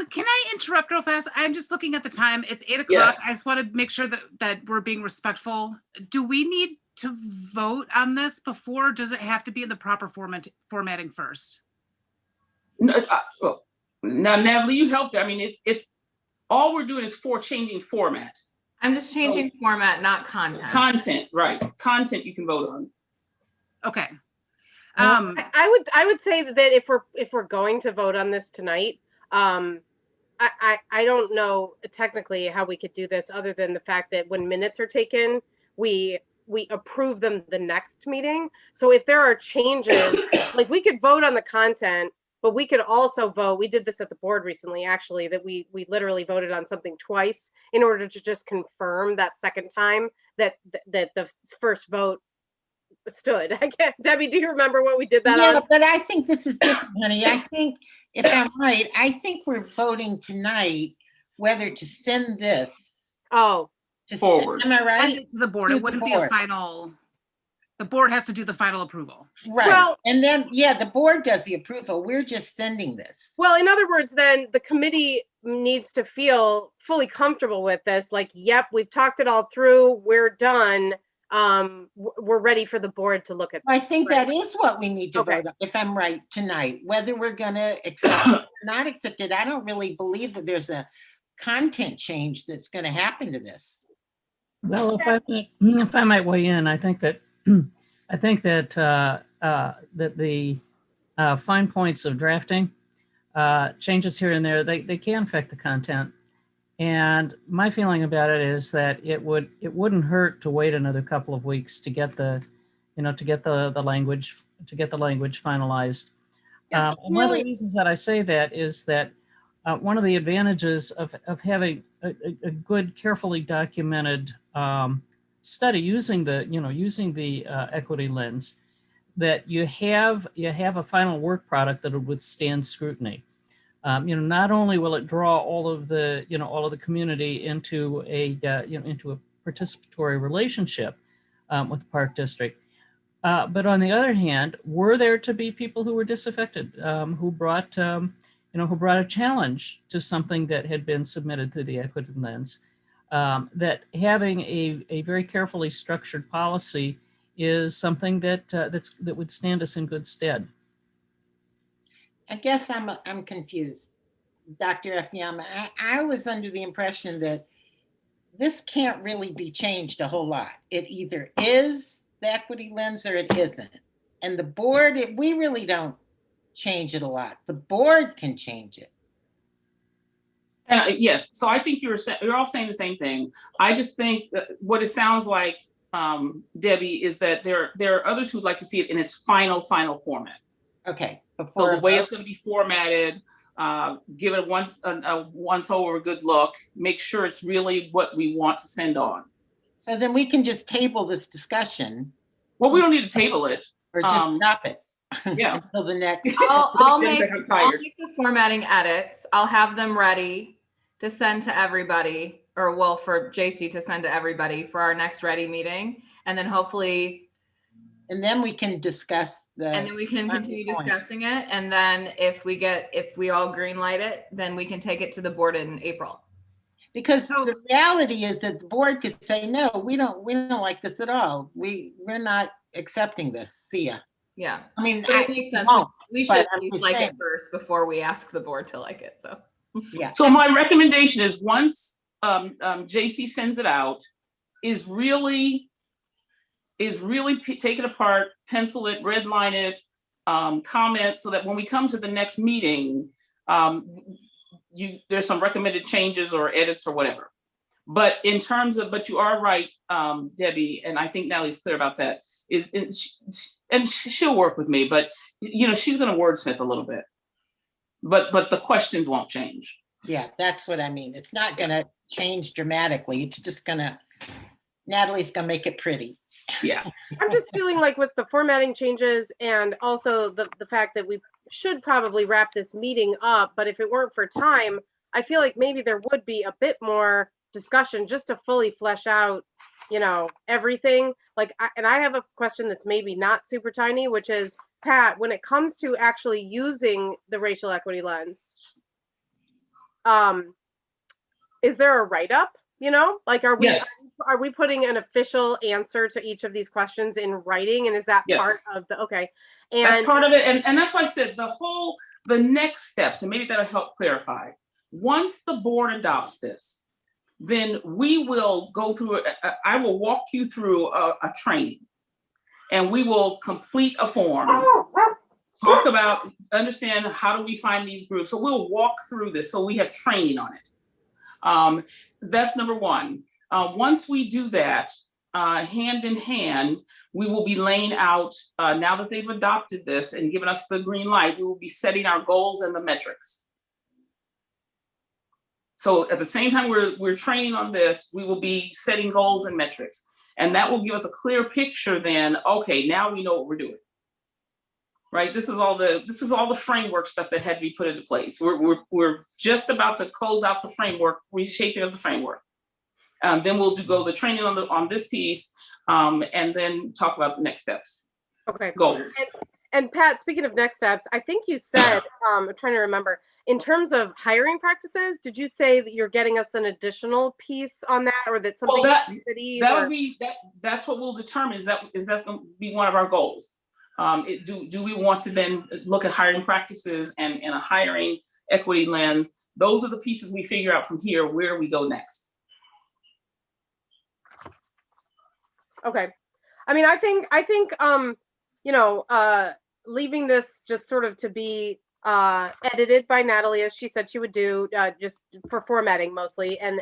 Can I interrupt real fast? I'm just looking at the time. It's 8 o'clock. Yes. I just want to make sure that we're being respectful. Do we need to vote on this before? Or does it have to be in the proper formatting first? No, well, now, Natalie, you helped. I mean, it's all we're doing is changing format. I'm just changing format, not content. Content, right? Content you can vote on. Okay. I would say that if we're going to vote on this tonight, I don't know technically how we could do this other than the fact that when minutes are taken, we approve them the next meeting. So if there are changes, like we could vote on the content, but we could also vote. We did this at the board recently, actually, that we literally voted on something twice in order to just confirm that second time that the first vote stood. I can't, Debbie, do you remember what we did that on? Yeah, but I think this is different, honey. I think, if I'm right, I think we're voting tonight whether to send this forward. Am I right? To the board. It wouldn't be a final. The board has to do the final approval. Right. Well, and then, yeah, the board does the approval. We're just sending this. Well, in other words, then the committee needs to feel fully comfortable with this. Like, yep, we've talked it all through. We're done. We're ready for the board to look at this. I think that is what we need to vote on, if I'm right, tonight, whether we're going to accept it or not accept it. I don't really believe that there's a content change that's going to happen to this. Well, if I might weigh in, I think that that the fine points of drafting, changes here and there, they can affect the content. And my feeling about it is that it wouldn't hurt to wait another couple of weeks to get the language finalized. One of the reasons that I say that is that one of the advantages of having a good, carefully documented study using the equity lens, that you have a final work product that would withstand scrutiny. Not only will it draw all of the community into a participatory relationship with the park district, but on the other hand, were there to be people who were disaffected, who brought a challenge to something that had been submitted through the equity lens, that having a very carefully structured policy is something that would stand us in good stead. I guess I'm confused, Dr. Afiyama. I was under the impression that this can't really be changed a whole lot. It either is the equity lens or it isn't. And the board, we really don't change it a lot. The board can change it. Yes, so I think you're all saying the same thing. I just think that what it sounds like, Debbie, is that there are others who'd like to see it in its final format. Okay. So the way it's going to be formatted, give it a once over a good look, make sure it's really what we want to send on. So then we can just table this discussion. Well, we don't need to table it. Or just stop it. Yeah. Until the next. I'll make the formatting edits. I'll have them ready to send to everybody, or well, for JC to send to everybody for our next REDI meeting. And then hopefully And then we can discuss And then we can continue point. discussing it. And then if we all green light it, then we can take it to the board in April. Because So- the reality is that the board could say, no, we don't like this at all. We're not accepting this. See ya. Yeah. I mean, But it makes sense. We but should I'm just like saying. it first before we ask the board to like it. So yeah. So my recommendation is once JC sends it out, is really take it apart, pencil it, redline it, comment, so that when we come to the next meeting, there's some recommended changes or edits or whatever. But in terms of, but you are right, Debbie, and I think Natalie's clear about that, and she'll work with me, but she's going to wordsmith a little bit, but the questions won't change. Yeah, that's what I mean. It's not going to change dramatically. It's just Natalie's going to make it pretty. Yeah. I'm just feeling like with the formatting changes and also the fact that we should probably wrap this meeting up, but if it weren't for time, I feel like maybe there would be a bit more discussion just to fully flesh out, everything. Like, I have a question that's maybe not super tiny, which is, Pat, when it comes to actually using the racial equity lens, is there a write-up? Like, are we putting an official answer to each of these questions in writing? And is that part of the, okay. And that's part of it. And that's why I said the next steps, and maybe that'll help clarify. Once the board adopts this, then we will go through, I will walk you through a training, and we will complete a form, talk about, understand how do we find these groups. So we'll walk through this so we have training on it. That's number one. Once we do that, hand in hand, we will be laying out, now that they've adopted this and given us the green light, we will be setting our goals and the metrics. So at the same time we're training on this, we will be setting goals and metrics. And that will give us a clear picture then, okay, now we know what we're doing. Right? This was all the framework stuff that had to be put into place. We're just about to close out the framework, reshaping of the framework. Then we'll go the training on this piece, and then talk about the next steps. Okay. Goals. And Pat, speaking of next steps, I think you said, I'm trying to remember, in terms of hiring practices, did you say that you're getting us an additional piece on that, or that something? Well, that's what we'll determine. Is that going to be one of our goals? Do we want to then look at hiring practices and a hiring equity lens? Those are the pieces we figure out from here, where we go next. Okay. I mean, I think, leaving this just sort of to be edited by Natalie, as she said she would do, just for formatting mostly, and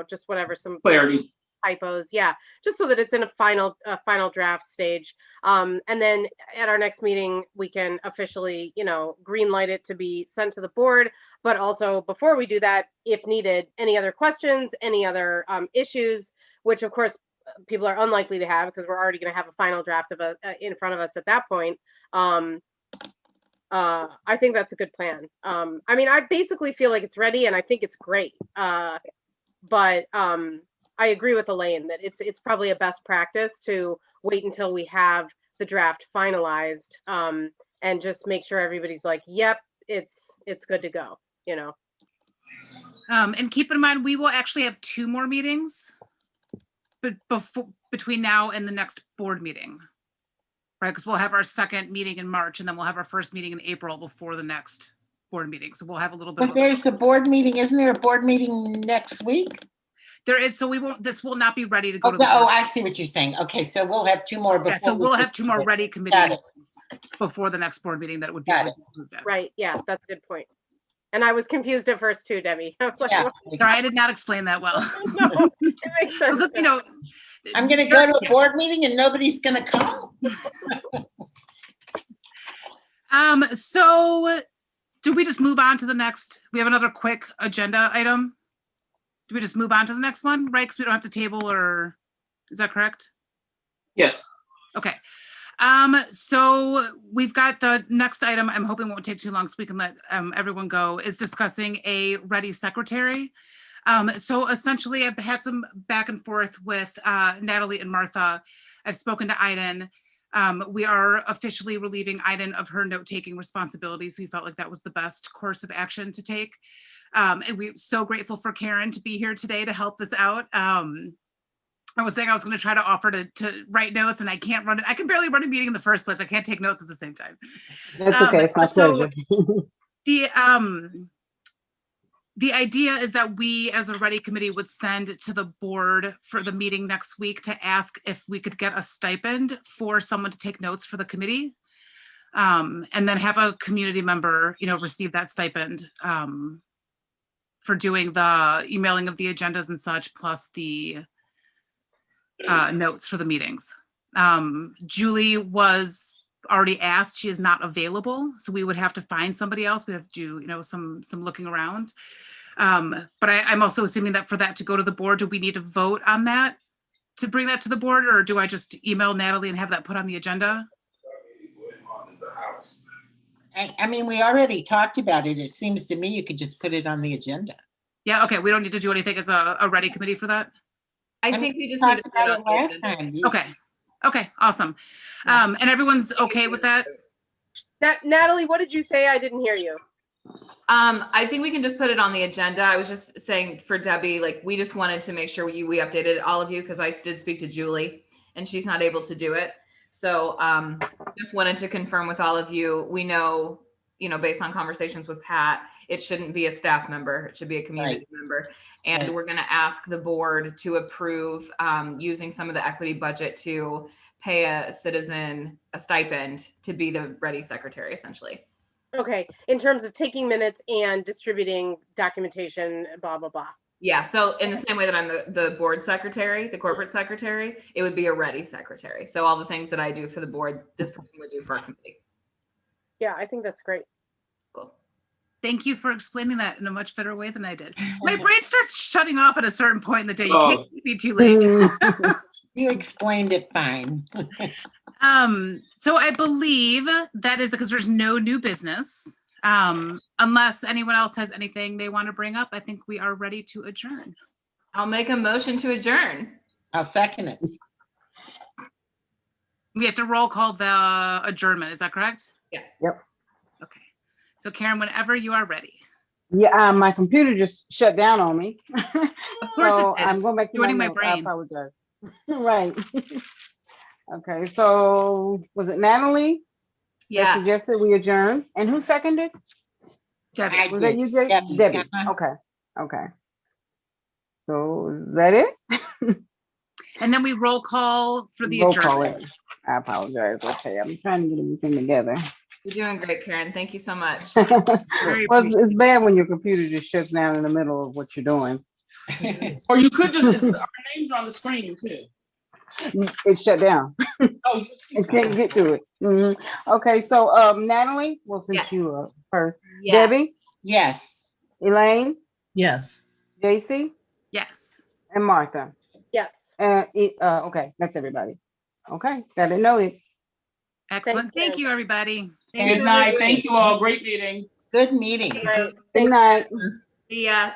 just whatever, some clarity, typos, just so that it's in a final draft stage, and then at our next meeting we can officially green light it to be sent to the board. But also, before we do that, if needed, any other questions, any other issues, which of course people are unlikely to have because we're already going to have a final draft of in front of us at that point. I think that's a good plan. I mean, I basically feel like it's ready, and I think it's great. But I agree with Elaine that it's probably a best practice to wait until we have the draft finalized, and just make sure everybody's like, yep, it's good to go, And keep in mind, we will actually have 2 more meetings between now and the next board meeting, right? Because we'll have our second meeting in March, and then we'll have our first meeting in April before the next board meeting. So we'll have a little bit. But there's a board meeting. Isn't there a board meeting next week? There is. So this will not be ready to go to the. Oh, I see what you're saying. Okay, so we'll have 2 more. Yeah, so we'll have 2 more ready committee meetings before the next board meeting that would be. Right. Yeah, that's a good point. And I was confused at first too, Debbie. I was like, sorry, I did not explain that well. No, it makes sense. Because, I'm going to go to a board meeting and nobody's going to come. So do we just move on to the next? We have another quick agenda item. Do we just move on to the next one, right? Because we don't have to table, or is that correct? Yes. Okay. So we've got the next item. I'm hoping it won't take too long so we can let everyone go, is discussing a REDI secretary. So essentially I've had some back and forth with Natalie and Martha. I've spoken to Aiden. We are officially relieving Iden of her note-taking responsibilities. We felt like that was the best course of action to take. And we're so grateful for Karen to be here today to help this out. I was saying I was going to try to offer to write notes, and I can't run it. I can barely run a meeting in the first place. I can't take notes at the same time. That's okay. It's my pleasure. The idea is that we, as a REDI committee, would send to the board for the meeting next week to ask if we could get a stipend for someone to take notes for the committee, and then have a community member, receive that stipend for doing the emailing of the agendas and such, plus the notes for the meetings. Julie was already asked. She is not available, so we would have to find somebody else. We have to do, some looking around. But I'm also assuming that for that to go to the board, do we need to vote on that to bring that to the board, or do I just email Natalie and have that put on the agenda? I mean, we already talked about it. It seems to me you could just put it on the agenda. Yeah, okay, we don't need to do anything as a REDI committee for that? I think we just need to put it on the last agenda. time. Okay, awesome. And everyone's okay with that? Natalie, what did you say? I didn't hear you. I think we can just put it on the agenda. I was just saying for Debbie, like, we just wanted to make sure we updated all of you, because I did speak to Julie and she's not able to do it. So just wanted to confirm with all of you. We know, based on conversations with Pat, it shouldn't be a staff member. It should be a community member. And we're going to ask the board to approve using some of the equity budget to pay a citizen a stipend to be the REDI secretary, essentially. Okay, in terms of taking minutes and distributing documentation, blah, blah, blah. Yeah, so in the same way that I'm the board secretary, the corporate secretary, it would be a REDI secretary. So all the things that I do for the board, this person would do for our committee. Yeah, I think that's great. Cool. Thank you for explaining that in a much better way than I did. My brain starts shutting off at a certain point in the day. You can't keep me too late. You explained it fine. So I believe that is because there's no new business. Unless anyone else has anything they want to bring up, I think we are ready to adjourn. I'll make a motion to adjourn. I'll second it. We have to roll call the adjournment. Is that correct? Yeah. Yep. Okay. So Karen, whenever you are ready. Yeah, my computer just shut down on me. Of course So it did. I'm going back to Joining my notes. I brain. apologize. Right. Okay, so was it Natalie that Yeah. suggested we adjourn? And who seconded? Debbie. Was that you, Jay? Debbie. Debbie. Uh-huh. Okay. So is that it? And then we roll call for the Roll call adjournment. it. I apologize. Okay, I'm trying to get everything together. You're doing great, Karen. Thank you so much. Very Well, it's bad when your computer just shuts down in the middle of what you're doing. Or you could just, our names are on the screen too. It shut down. Oh, I can't get to it. Mhm. Okay, so Natalie, well, since Yeah. you are first, Yeah. Debbie, Yes. Elaine, Yes. JC, Yes. and Martha. Yes. Okay, that's everybody. Okay, got it noted. Excellent. Thank you, everybody. Good night. Thank you all. Great meeting. Good meeting. Good night. Good night. See ya.